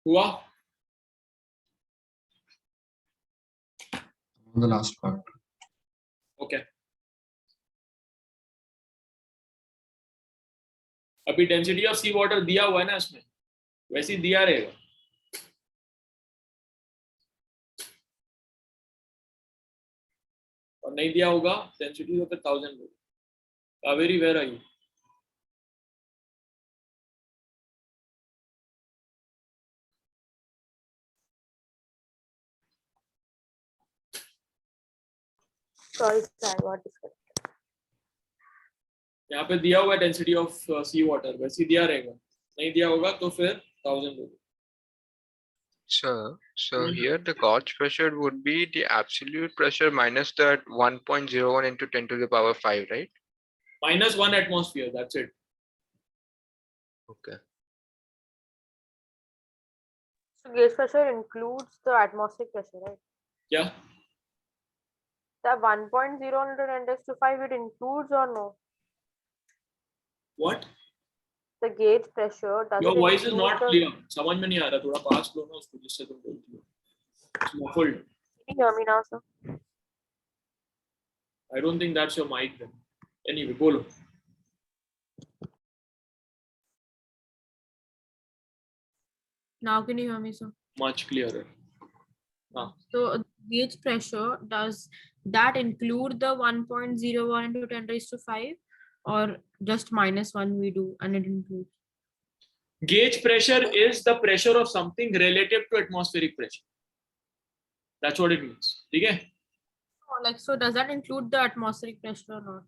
हुआ? The last part. ओके अभी डेंसिटी ऑफ सी वाटर दिया हुआ है ना इसमें, वैसे ही दिया रहेगा. और नहीं दिया होगा डेंसिटी तो फिर 1000 होगा. Kaveri where are you? Sorry, sir, I got disconnected. यहाँ पे दिया हुआ है डेंसिटी ऑफ सी वाटर, वैसे ही दिया रहेगा. नहीं दिया होगा तो फिर 1000 होगा. So here the gauge pressure would be the absolute pressure minus that 1.01 into 10 to the power 5, right? -1 atmosphere, that's it. Okay. So gauge pressure includes the atmospheric pressure, right? क्या? The 1.0 into 10 raised to 5, it includes or no? What? The gauge pressure, does Your it voice is include not the... clear. समझ में नहीं आ रहा, थोड़ा पास लो ना उसको जिससे तुम बोलती हो. It's muffled. Can you hear me now, sir? I don't think that's your mic then. Anyway, बोलो. Now can you hear me, sir? Much clearer. So gauge pressure, does that include the 1.01 into 10 raised to 5, or just -1 we do and it includes? Gauge pressure is the pressure of something relative to atmospheric pressure. That's what it means. ठीक है? Oh, like, so does that include the atmospheric pressure or not?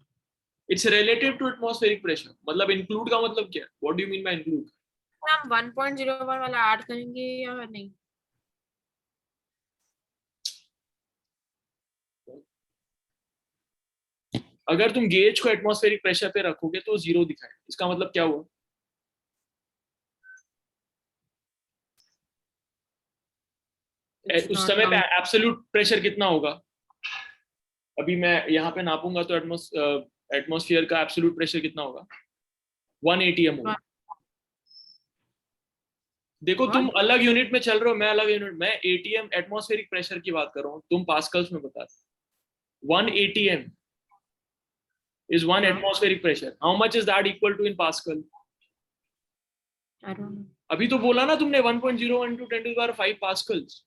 It's relative to atmospheric pressure. मतलब include का मतलब क्या? What do you mean by include? हम 1.01 वाला add करेंगे या नहीं? अगर तुम गेज को एटमॉस्फेरिक प्रेशर पे रखोगे तो 0 दिखाएगा. इसका मतलब क्या हुआ? उस समय पे एब्सोल्यूट प्रेशर कितना होगा? अभी मैं यहाँ पे नापूंगा तो एटमॉस्फेयर का एब्सोल्यूट प्रेशर कितना होगा? 1 atm होगा. देखो तुम अलग यूनिट में चल रहे हो, मैं अलग यूनिट. मैं एटीएम एटमॉस्फेरिक प्रेशर की बात कर रहा हूँ, तुम पास्कल्स में बता रहे. 1 atm is 1 atmospheric pressure. How much is that equal to in Pascal? I don't know. अभी तो बोला ना तुमने 1.01 into 10 to the power 5 pascals.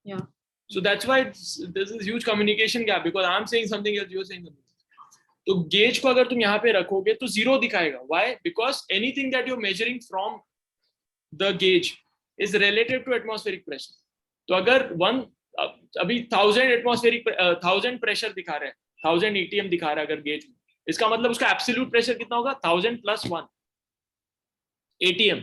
Yeah. So that's why there's this huge communication gap because I'm saying something else, you're saying something. तो gauge को अगर तुम यहाँ पे रखोगे तो 0 दिखाएगा. Why? Because anything that you're measuring from the gauge is relative to atmospheric pressure. तो अगर अभी 1000 प्रेशर दिखा रहा है, 1000 atm दिखा रहा है अगर गेज में, इसका मतलब उसका एब्सोल्यूट प्रेशर कितना होगा? 1000 plus 1 atm.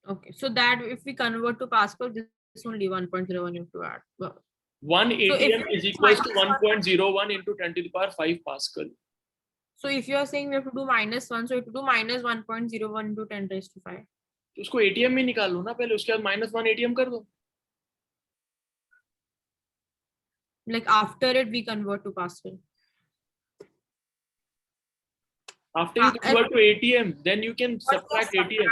Okay, so that if we convert to Pascal, this is only 1.01 you have to add. Well, 1 So if atm is it's equals to -1 1.01 into 10 to the power 5 Pascal. so if you are saying we have to do -1, so you have to do -1.01 into 10 raised to 5. तो उसको ATM में निकाल लो ना पहले, उसके बाद -1 ATM कर दो. Like after it we convert to Pascal. After you convert to atm, then you can But subtract first atm.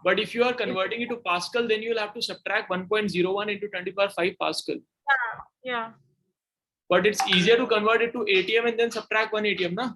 But if you are converting it to Pascal, then you will have to subtract 1.01 into 10 to the power 5 Pascal. Yeah. But it's easier to convert it to atm and then subtract 1 atm, na?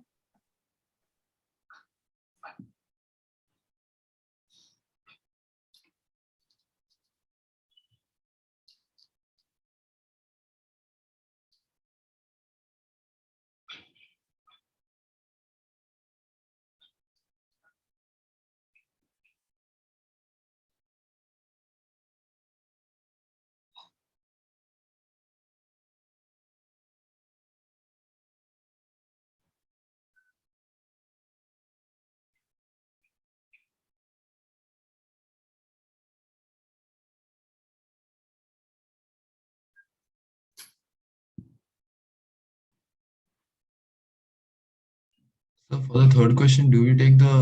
So for the third question, do we take the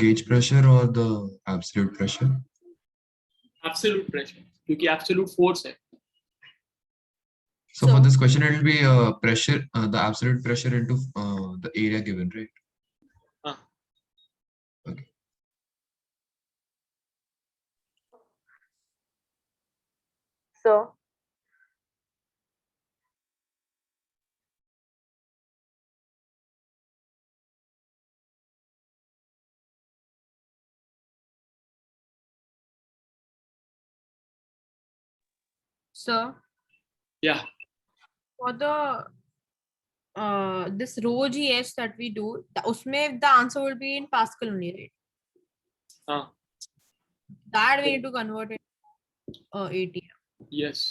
gauge pressure or the absolute pressure? Absolute pressure, क्योंकि absolute force है. So for this question, it will be pressure, the absolute pressure into the area given, right? हाँ. Okay. So So Yeah. for the this rho gh that we do, usme the answer will be in Pascal only, right? हाँ. That we need to convert it ATM. Yes.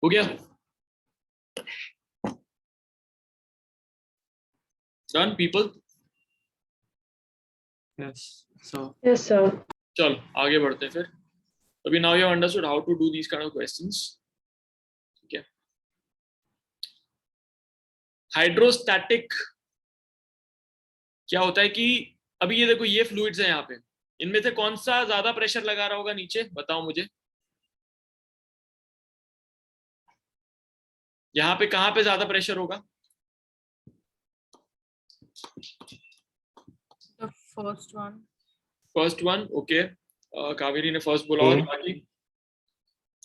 हो गया? Done, people? Yes. So Yes, sir. चल आगे बढ़ते हैं फिर. अभी now you have understood how to do these kind of questions. ठीक है. हाइड्रोस्टैटिक क्या होता है कि अभी ये देखो ये फ्लूइड्स हैं यहाँ पे, इनमें से कौन सा ज्यादा प्रेशर लगा रहा होगा नीचे, बताओ मुझे. यहाँ पे कहाँ पे ज्यादा प्रेशर होगा? The first one. First one. Okay, Kaveri ने फर्स्ट बोला. और A. बाकी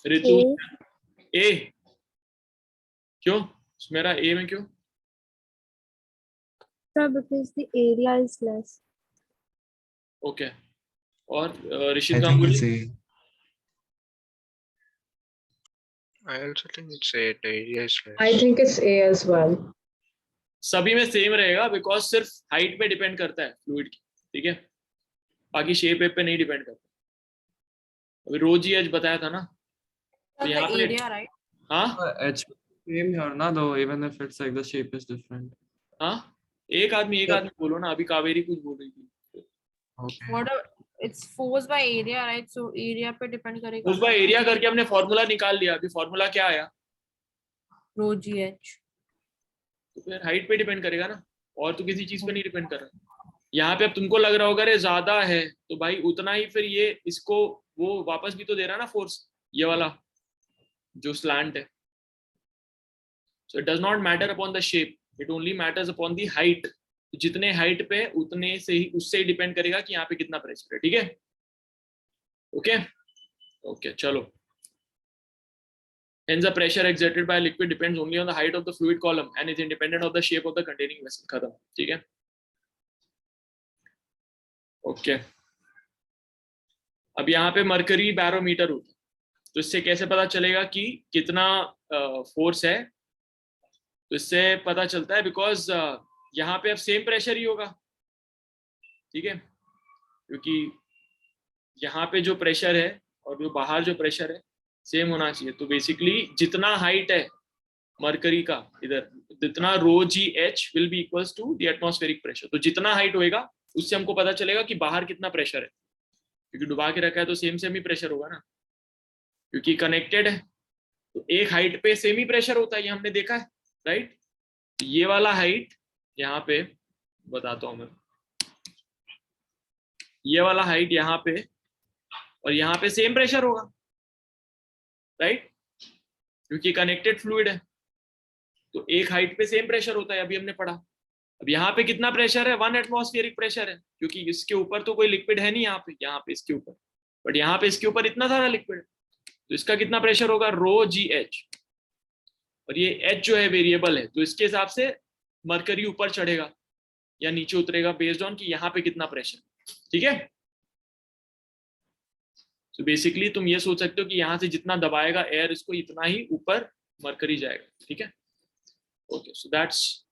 ऋतु ए. क्यों मेरा ए में क्यों? Sir, because the area is less. Okay. और I Rishit think Ganguly? it's A. I also think it's A. The area is less. I think it's A as well. सभी में सेम रहेगा बिकॉज सिर्फ हाइट पे डिपेंड करता है फ्लूइड की. ठीक है, बाकी शेप वेप पे नहीं डिपेंड करता. अभी रो जी एच बताया था ना, तो The यहाँ पे area, right? हाँ H same here ना, though even if it's like the shape is different. हाँ, एक आदमी बोलो ना. अभी कावेरी कुछ बोल रही थी. Okay. What it's forced by area, right? So area पे depend करेगा. उस बार एरिया करके हमने फॉर्मूला निकाल लिया. अभी फॉर्मूला क्या आया? Rho gh. तो फिर हाइट पे डिपेंड करेगा ना, और तो किसी चीज पे नहीं डिपेंड कर रहा. यहाँ पे अब तुमको लग रहा होगा अरे ज्यादा है, तो भाई उतना ही फिर ये इसको वो वापस भी तो दे रहा है ना फोर्स, ये वाला जो स्लैंट है. So it does not matter upon the shape, it only matters upon the height. जितने हाइट पे उतने से ही उससे ही डिपेंड करेगा कि यहाँ पे कितना प्रेशर है. ठीक है, ओके ओके चलो. Hence, the pressure exerted by a liquid depends only on the height of the fluid column and is independent of the shape of the containing vessel. खत्म. ठीक है, ओके. अब यहाँ पे मरकरी बैरोमीटर होता है, तो इससे कैसे पता चलेगा कि कितना फोर्स है? तो इससे पता चलता है बिकॉज यहाँ पे अब सेम प्रेशर ही होगा. ठीक है, क्योंकि यहाँ पे जो प्रेशर है और जो बाहर जो प्रेशर है सेम होना चाहिए। तो बेसिकली जितना हाइट है मरकरी का इधर, जितना rho G H will be equals to the atmospheric pressure. तो जितना हाइट होएगा उससे हमको पता चलेगा कि बाहर कितना प्रेशर है, क्योंकि डुबा के रखा है तो सेम सेम ही प्रेशर होगा ना, क्योंकि कनेक्टेड है। तो एक हाइट पे सेम ही प्रेशर होता है, ये हमने देखा है, राइट। तो ये वाला हाइट यहाँ पे बताता हूं मैं, ये वाला हाइट यहाँ पे और यहाँ पे सेम प्रेशर होगा, राइट, क्योंकि कनेक्टेड फ्लूइड है। तो एक हाइट पे सेम प्रेशर होता है, अभी हमने पढ़ा। अब यहाँ पे कितना प्रेशर है, 1 एटमॉस्फेरिक प्रेशर है, क्योंकि इसके ऊपर तो कोई लिक्विड है नहीं यहाँ पे इसके ऊपर, बट यहाँ पे इसके ऊपर इतना सारा लिक्विड है। तो इसका कितना प्रेशर होगा, रो जी एच, और ये एच जो है वेरिएबल है, तो इसके हिसाब से मरकरी ऊपर चढ़ेगा या नीचे उतरेगा बेस्ड ऑन कि यहाँ पे कितना प्रेशर, ठीक है। तो बेसिकली तुम ये सोच सकते हो कि यहाँ से जितना दबाएगा एयर इसको, इतना ही ऊपर मरकरी जाएगा, ठीक है। ओके, सो दैट्स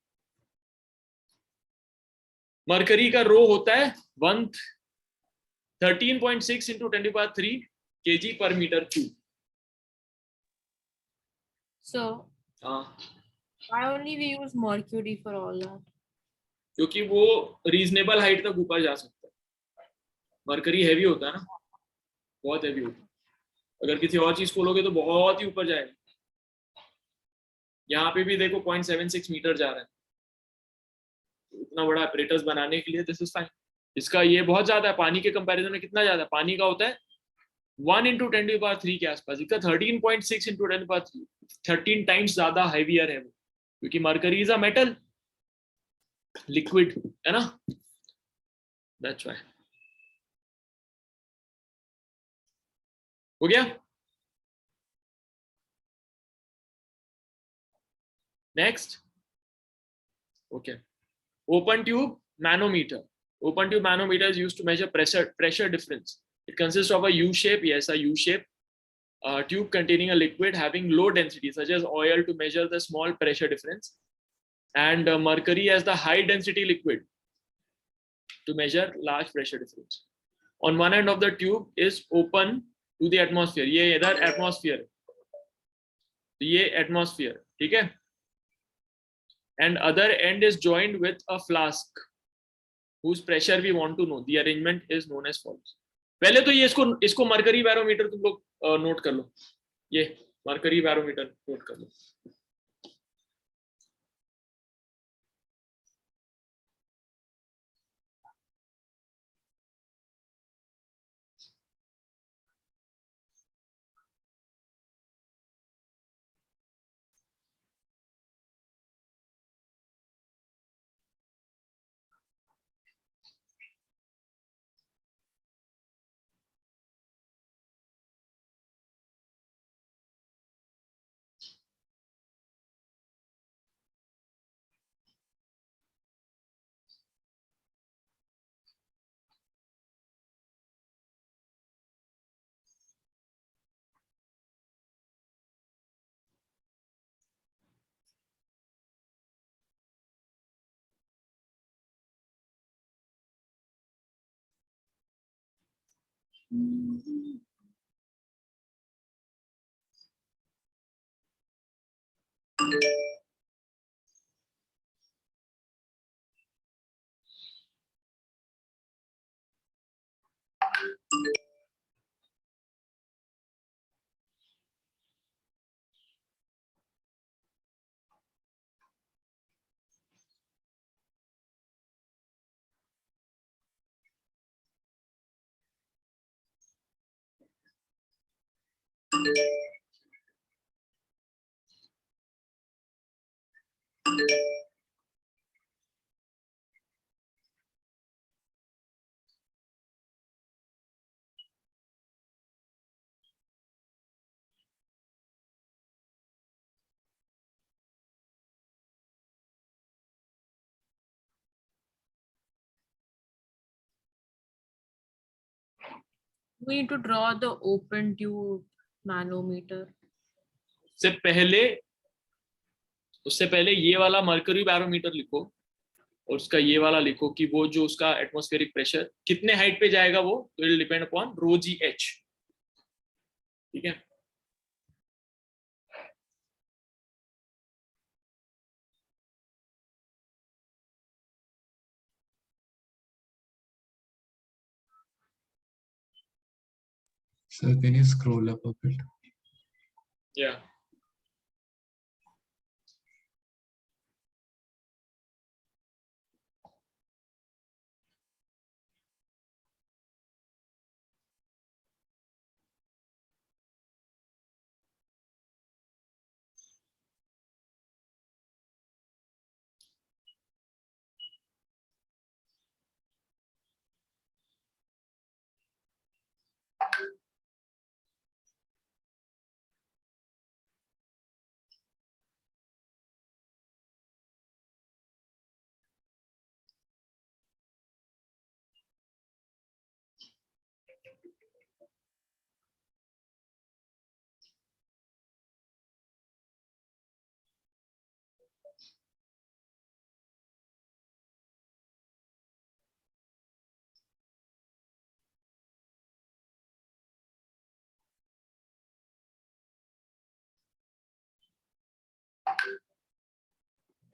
मरकरी का रो होता है 13.6 into 10⁻³ kg per meter cube. So why only we use mercury for all that? क्योंकि वो रीजनेबल हाइट तक ऊपर जा सकता है। मरकरी हैवी होता है ना, बहुत हैवी होता है। अगर किसी और चीज खोलोगे तो बहुत ही ऊपर जाएगा। यहाँ पे भी देखो 0.76 मीटर जा रहा है, इतना बड़ा apparatus बनाने के लिए दिस इज फाइन। इसका ये बहुत ज्यादा है, पानी के कंपैरिजन में कितना ज्यादा, पानी का होता है 1 into 10⁻³ के आसपास, इसका 13.6 into 10⁻³, 13 टाइम्स ज्यादा हैवियर है वो, क्योंकि mercury is a metal liquid, है ना, दैट्स व्हाई। हो गया, next. Okay, open tube manometer. Open tube manometer is used to measure pressure difference. It consists of a U shape, yes, a U shape tube containing a liquid having low density such as oil to measure the small pressure difference, and mercury as the high density liquid to measure large pressure difference. On one end of the tube is open to the atmosphere. ये इधर atmosphere, ये atmosphere, ठीक है, and other end is joined with a flask whose pressure we want to know. The arrangement is known as follows. पहले तो ये इसको mercury barometer तुम लोग नोट कर लो, ये मरकरी बैरोमीटर नोट कर लो। We need to draw the open tube manometer. उससे पहले ये वाला मरकरी बैरोमीटर लिखो, और उसका ये वाला लिखो कि वो जो उसका एटमॉस्फेरिक प्रेशर कितने हाइट पे जाएगा वो, तो it depend upon rho G H, ठीक है। So can you scroll up a bit? या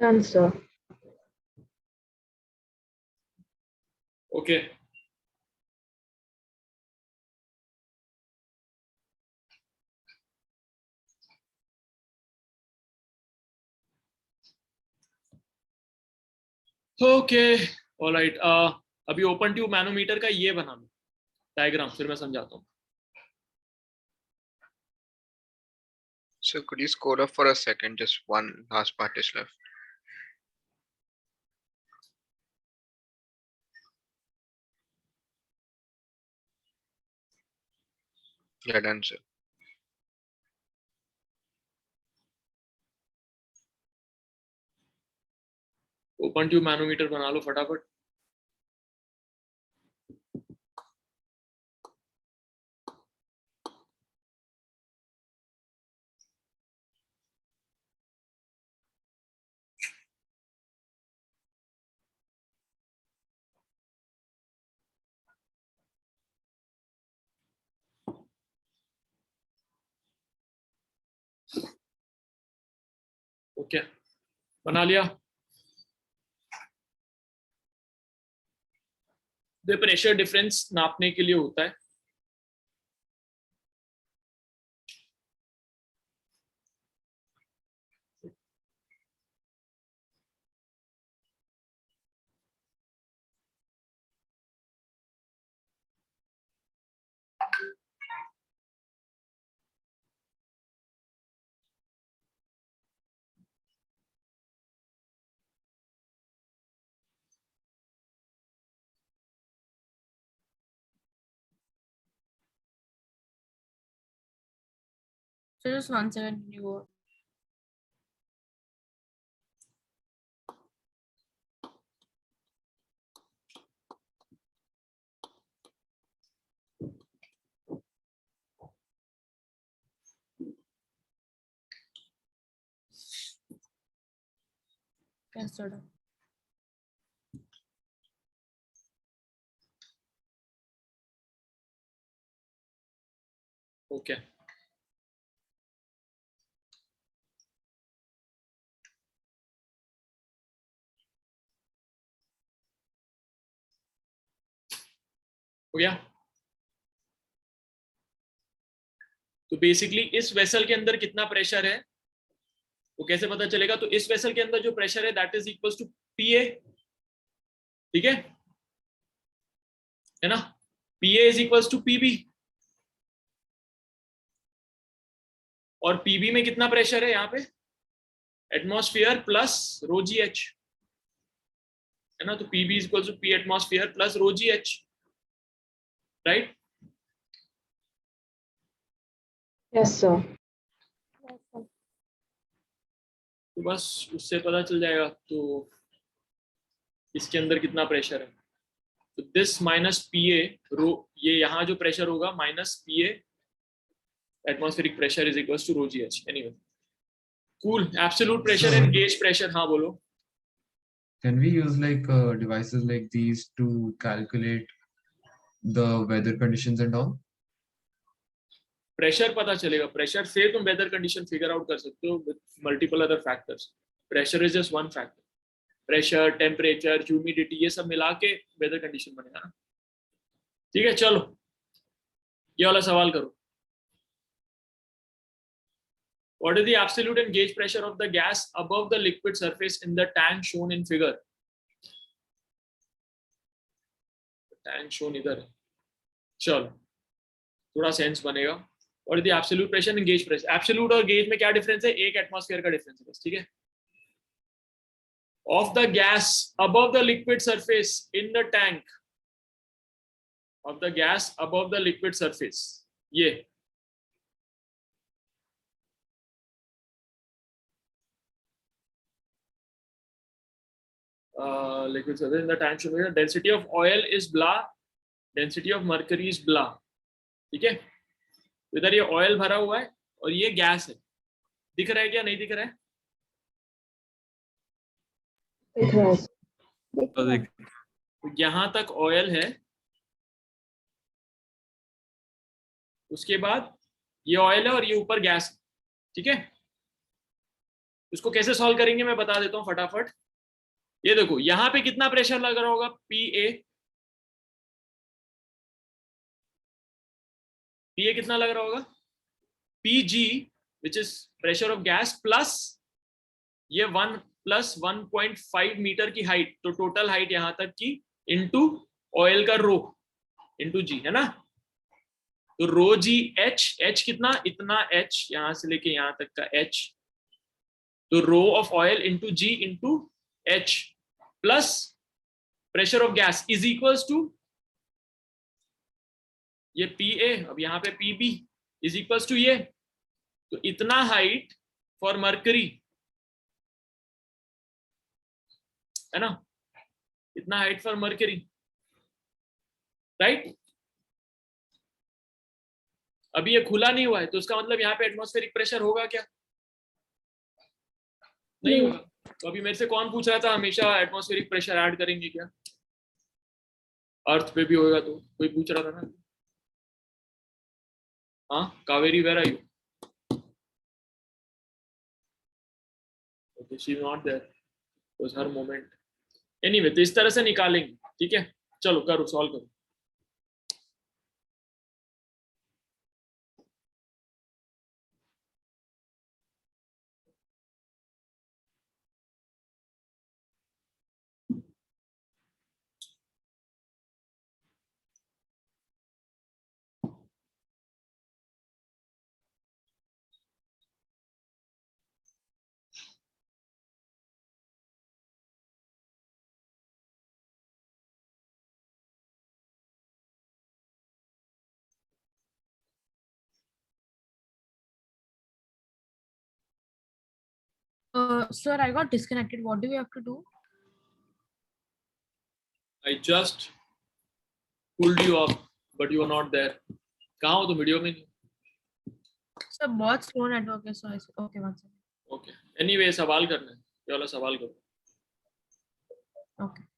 Done, sir. Okay. Okay alright, अभी ओपन ट्यूब मैनोमीटर का ये बना लो डायग्राम, फिर मैं समझाता हूँ। So could you scroll up for a second? Just one last part is left. Yeah, done, sir. Open tube manometer बना लो फटाफट। ओके बना लिया। ये प्रेशर डिफरेंस नापने के लिए होता है। So just 1 second, you go. Can start up. Okay हो गया। तो बेसिकली इस वेसल के अंदर कितना प्रेशर है वो कैसे पता चलेगा? तो इस वेसल के अंदर जो प्रेशर है that is equals to PA, ठीक है ना। PA is equals to PB, और पीबी में कितना प्रेशर है यहाँ पे? Atmosphere plus rho G H, है ना। तो PB is equals to P atmosphere plus rho G H, right. Yes, sir. तो बस उससे पता चल जाएगा तो इसके अंदर कितना प्रेशर है। तो दिस माइनस पीए रो, ये यहाँ जो प्रेशर होगा minus PA atmospheric pressure is equals to rho G H. Anyway cool, absolute pressure and gauge pressure. हाँ बोलो। can we use like devices like these to calculate the weather conditions and all? Pressure पता चलेगा, pressure से तुम weather condition figure out कर सकते हो with multiple other factors. Pressure is just one factor. Pressure, temperature, humidity, ये सब मिला के वेदर कंडीशन बनेगा ना. ठीक है, चलो ये वाला सवाल करो. What is the absolute and gauge pressure of the gas above the liquid surface in the tank shown in figure? Tank shown इधर है. चलो थोड़ा सेंस बनेगा. What is the absolute pressure and gauge pressure? Absolute और gauge में क्या difference है? 1 atmosphere का डिफरेंस है बस. ठीक है. Of the gas above the liquid surface in the tank. Of the gas above the liquid surface. ये liquid surface in the tank should be density of oil is blah, density of mercury is blah. ठीक है. इधर ये oil भरा हुआ है और ये गैस है. दिख रहा है क्या? नहीं दिख रहा है? It was. तो देख तो यहां तक ऑयल है, उसके बाद ये ऑयल है और ये ऊपर गैस है. ठीक है. इसको कैसे सॉल्व करेंगे मैं बता देता हूं फटाफट. ये देखो यहां पे कितना प्रेशर लग रहा होगा? पीए. पीए कितना लग रहा होगा? PG which is pressure of gas plus ये 1 प्लस 1.5 मीटर की हाइट, तो टोटल हाइट यहां तक की इनटू ऑयल का रो इनटू जी, है ना. तो रो जी एच, एच कितना? इतना एच, यहां से लेके यहां तक का एच. तो rho of oil into G into H plus pressure of gas is equals to ये पी ए, अब यहाँ पे P B is equals to ये. तो इतना हाइट फॉर मर्करी, है ना. इतना हाइट फॉर मर्करी, राइट. अभी ये खुला नहीं हुआ है तो उसका मतलब यहाँ पे एटमॉस्फेरिक प्रेशर होगा क्या? नहीं होगा. तो अभी मेरे से कौन पूछ रहा था हमेशा एटमॉस्फेरिक प्रेशर ऐड करेंगे क्या? अर्थ पे भी होगा तो कोई पूछ रहा था ना. हाँ Kaveri, where are you? Okay, she is not there, was her moment. Anyway, तो इस तरह से निकालेंगे. ठीक है, चलो करो, सॉल्व करो. Sir, I got disconnected. What do we have to do? I just pulled you up, but you are not there. कहाँ हो तुम? वीडियो में नहीं. Sir, बहुत slow network है, so I said, okay, one second. Okay, anyway सवाल करना है, ये वाला सवाल करो. Okay.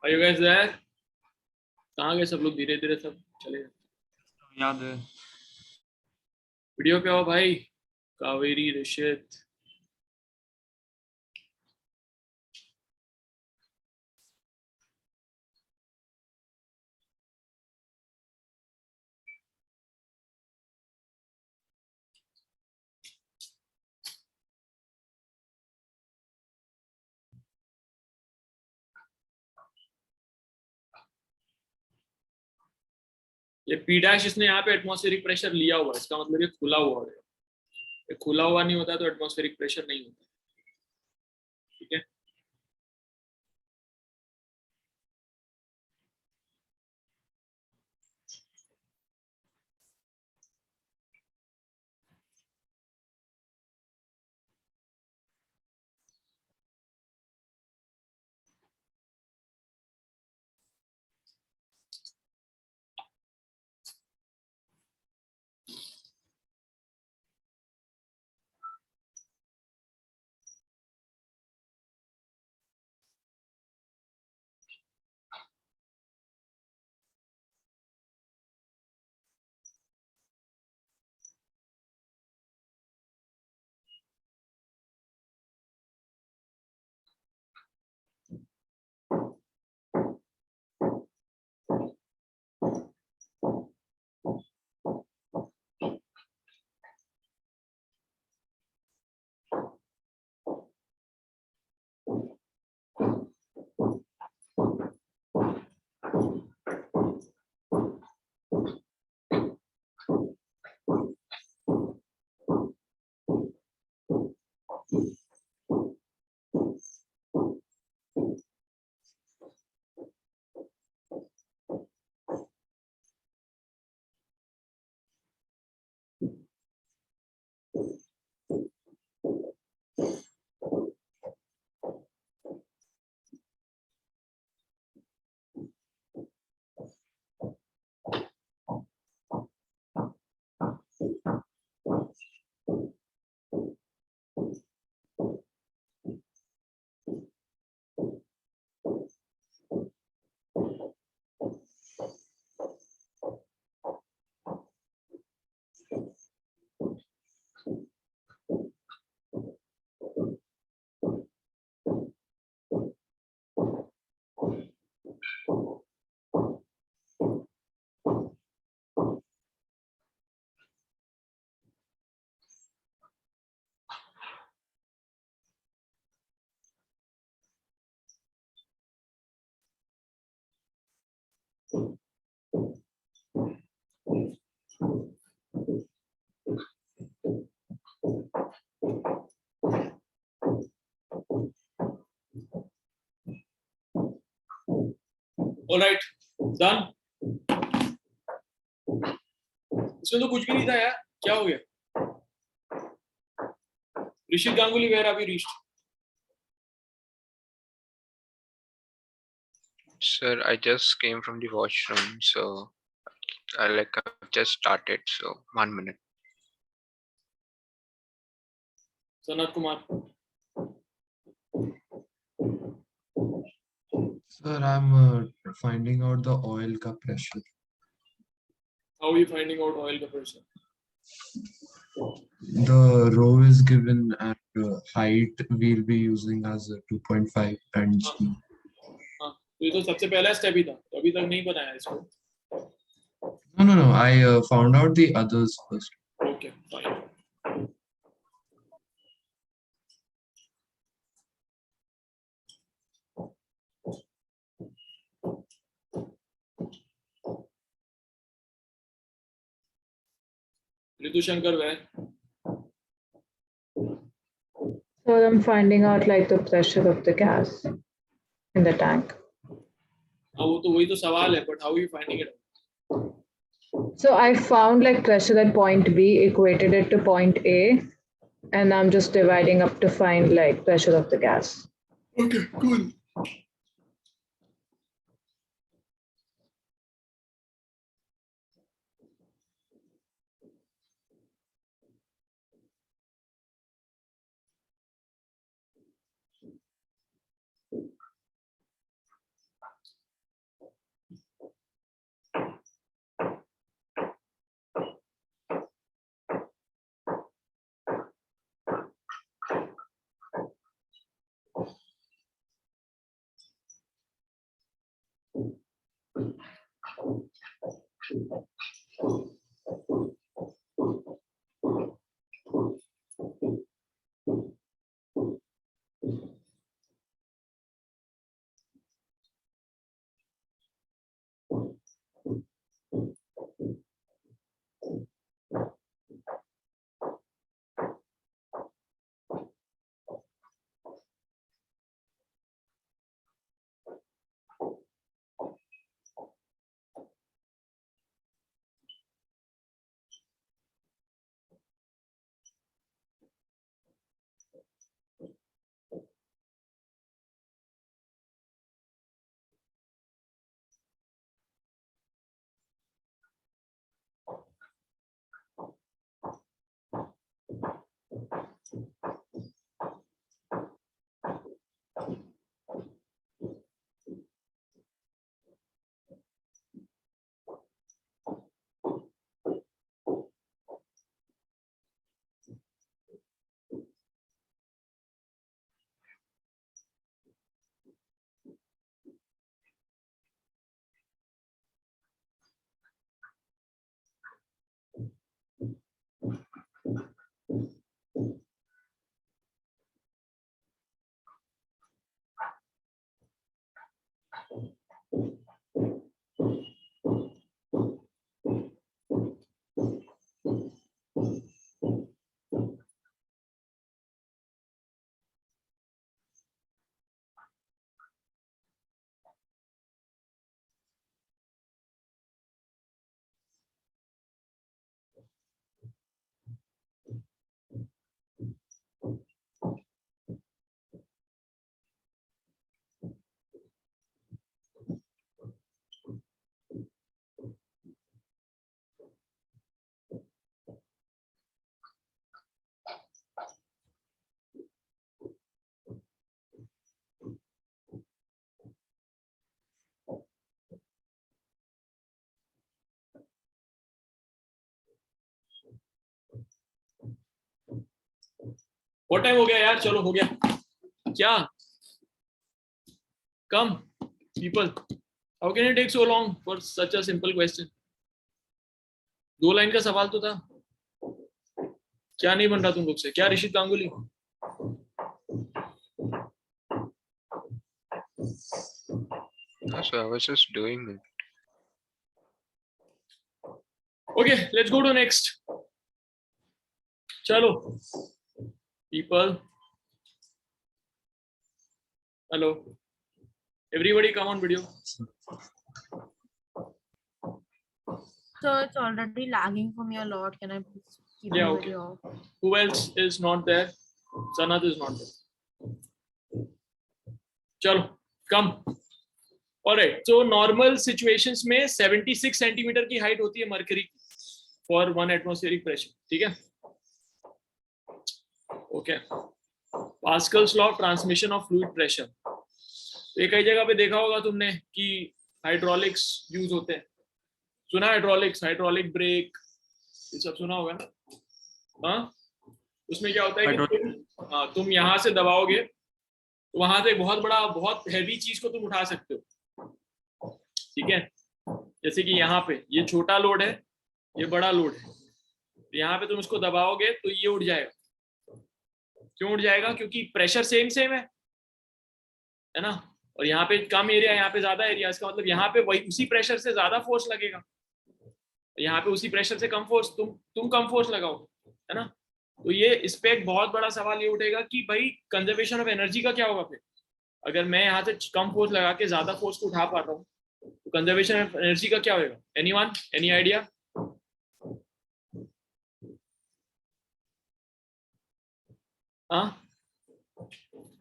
Are you guys there? कहाँ गए सब लोग? धीरे धीरे सब चले गए। याद है। वीडियो पे आओ भाई। कावेरी, ऋषित। ये पी डैश इसने यहाँ पे एटमॉस्फेरिक प्रेशर लिया हुआ है, इसका मतलब ये खुला हुआ है। ये खुला हुआ नहीं होता तो एटमॉस्फेरिक प्रेशर नहीं होता। ठीक है। All right, done. इसमें तो कुछ भी नहीं था यार, क्या हो गया? Rishit Ganguly where have you reached? Sir, I just came from the washroom, so I've just started. So 1 minute. Sanat Kumar. Sir, I'm finding out the oil ka pressure. How are you finding out oil ka pressure? The row is given and height we'll be using as 2.5 and speed. हाँ, तो ये तो सबसे पहला step ही था, तो अभी तक नहीं बताया इसको। No. I found out the others first. Okay, fine. Ritu Shankar where? So I'm finding out like the pressure of the gas in the tank. हाँ वो तो वही तो सवाल है, but how are you finding it out? So I found like pressure at point B, equated it to point A, and I'm just dividing up to find like pressure of the gas. Okay, cool. What time हो गया यार? चलो हो गया क्या? Come people, how can it take so long for such a simple question? 2 line का सवाल तो था. क्या नहीं बन रहा तुम लोग से? क्या Rishit Ganguly? So I was just doing it. Okay, let's go to next. Chalo people, hello everybody, come on video. So it's already lagging for me a lot. Can I please keep Yeah, the okay. video off? Who else is not there? Sanat is not there. Chalo come. Alright, so normal situations में 76 centimetre की height होती है mercury की for 1 atmospheric pressure. ठीक है? Okay. Pascal's law of transmission of fluid pressure. तो कई जगह पे देखा होगा तुमने कि हाइड्रोलिक्स यूज होते हैं. सुना हाइड्रोलिक्स, हाइड्रोलिक ब्रेक, ये सब सुना होगा ना? हाँ, उसमें क्या होता है कि तुम यहाँ से दबाओगे तो वहां से बहुत बड़ा, बहुत हैवी चीज को तुम उठा सकते हो. ठीक है? जैसे कि यहाँ पे ये छोटा लोड है, ये बड़ा लोड है. तो यहाँ पे तुम इसको दबाओगे तो ये उठ जाएगा. क्यों उठ जाएगा? क्योंकि प्रेशर सेम है ना. और यहाँ पे कम एरिया, यहाँ पे ज्यादा एरिया. इसका मतलब यहाँ पे वही उसी प्रेशर से ज्यादा फोर्स लगेगा, यहाँ पे उसी प्रेशर से कम फोर्स, तुम कम फोर्स लगाओगे, है ना. तो ये इस पे एक बहुत बड़ा सवाल ये उठेगा कि भाई कंजर्वेशन ऑफ एनर्जी का क्या होगा फिर. अगर मैं यहाँ से कम फोर्स लगा के ज्यादा फोर्स को उठा पा रहा हूँ तो कंजर्वेशन ऑफ एनर्जी का क्या होगा? Anyone, any idea? हाँ,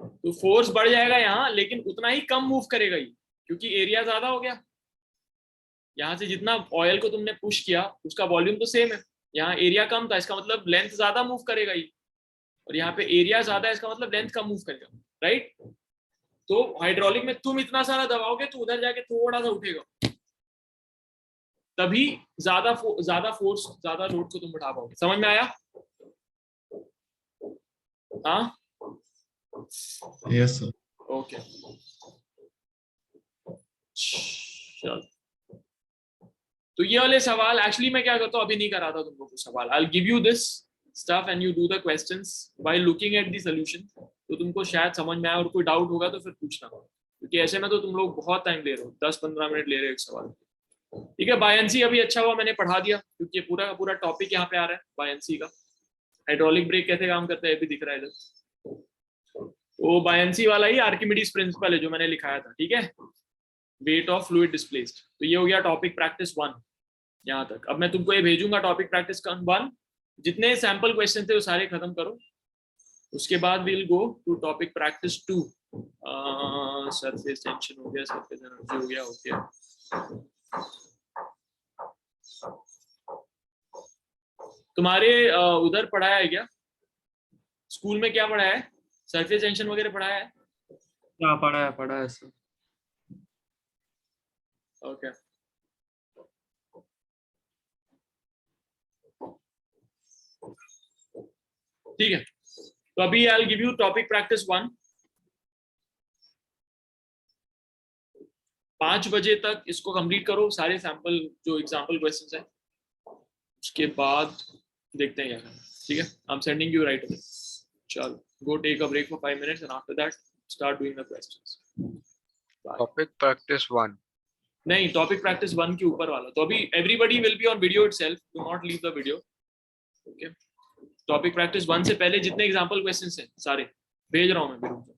तो फोर्स बढ़ जाएगा यहाँ, लेकिन उतना ही कम मूव करेगा ये, क्योंकि एरिया ज्यादा हो गया. यहाँ से जितना ऑयल को तुमने पुश किया उसका वॉल्यूम तो सेम है, यहाँ एरिया कम था, इसका मतलब लेंथ ज्यादा मूव करेगा ये. और यहाँ पे एरिया ज्यादा है, इसका मतलब लेंथ कम मूव करेगा, राइट. तो हाइड्रोलिक में तुम इतना सारा दबाओगे तो उधर जाके थोड़ा सा उठेगा, तभी ज्यादा फोर्स, ज्यादा लोड को तुम उठा पाओगे. समझ में आया? हाँ, Yes, sir. ओके. चल तो ये वाले सवाल एक्चुअली मैं क्या करता हूँ, अभी नहीं कराता तुमको कुछ सवाल, I give you this stuff and you do the questions by looking at the solution, तो तुमको शायद समझ में आए, और कोई डाउट होगा तो फिर पूछना, क्योंकि ऐसे में तो तुम लोग बहुत टाइम ले रहे हो, 10-15 मिनट ले रहे हो एक सवाल। ठीक है, बायंसी अभी अच्छा हुआ मैंने पढ़ा दिया, क्योंकि ये पूरा का पूरा टॉपिक यहाँ पे आ रहा है बायंसी का। हाइड्रोलिक ब्रेक कैसे काम करता है ये भी दिख रहा है इधर, वो बायंसी वाला ही आर्किमिडीज प्रिंसिपल है जो मैंने लिखाया था। ठीक है, वेट ऑफ फ्लूइड डिस्प्लेस्ड। तो ये हो गया टॉपिक प्रैक्टिस 1 यहाँ तक। अब मैं तुमको ये भेजूंगा टॉपिक प्रैक्टिस 1, जितने सैंपल क्वेश्चन थे वो सारे खत्म करो, उसके बाद will go to topic practice 2। Surface tension हो गया, सरफेस एनर्जी हो गया, ओके। तुम्हारे उधर पढ़ाया है क्या, स्कूल में क्या पढ़ाया है, सरफेस टेंशन वगैरह पढ़ाया है? क्या पढ़ा है सर? ओके, ठीक है। तो अभी I will give you topic practice 1। 5 बजे तक इसको कंप्लीट करो, सारे सैंपल जो एग्जांपल क्वेश्चंस हैं, उसके बाद देखते हैं क्या करना। ठीक है, I am sending you right away. चलो, go take a break for 5 minutes and after that start doing the questions. Topic practice 1 नहीं, टॉपिक प्रैक्टिस 1 के ऊपर वाला। तो अभी everybody will be on video itself, do not leave the video. Okay, topic practice 1 से पहले जितने example questions हैं सारे भेज रहा हूं मैं।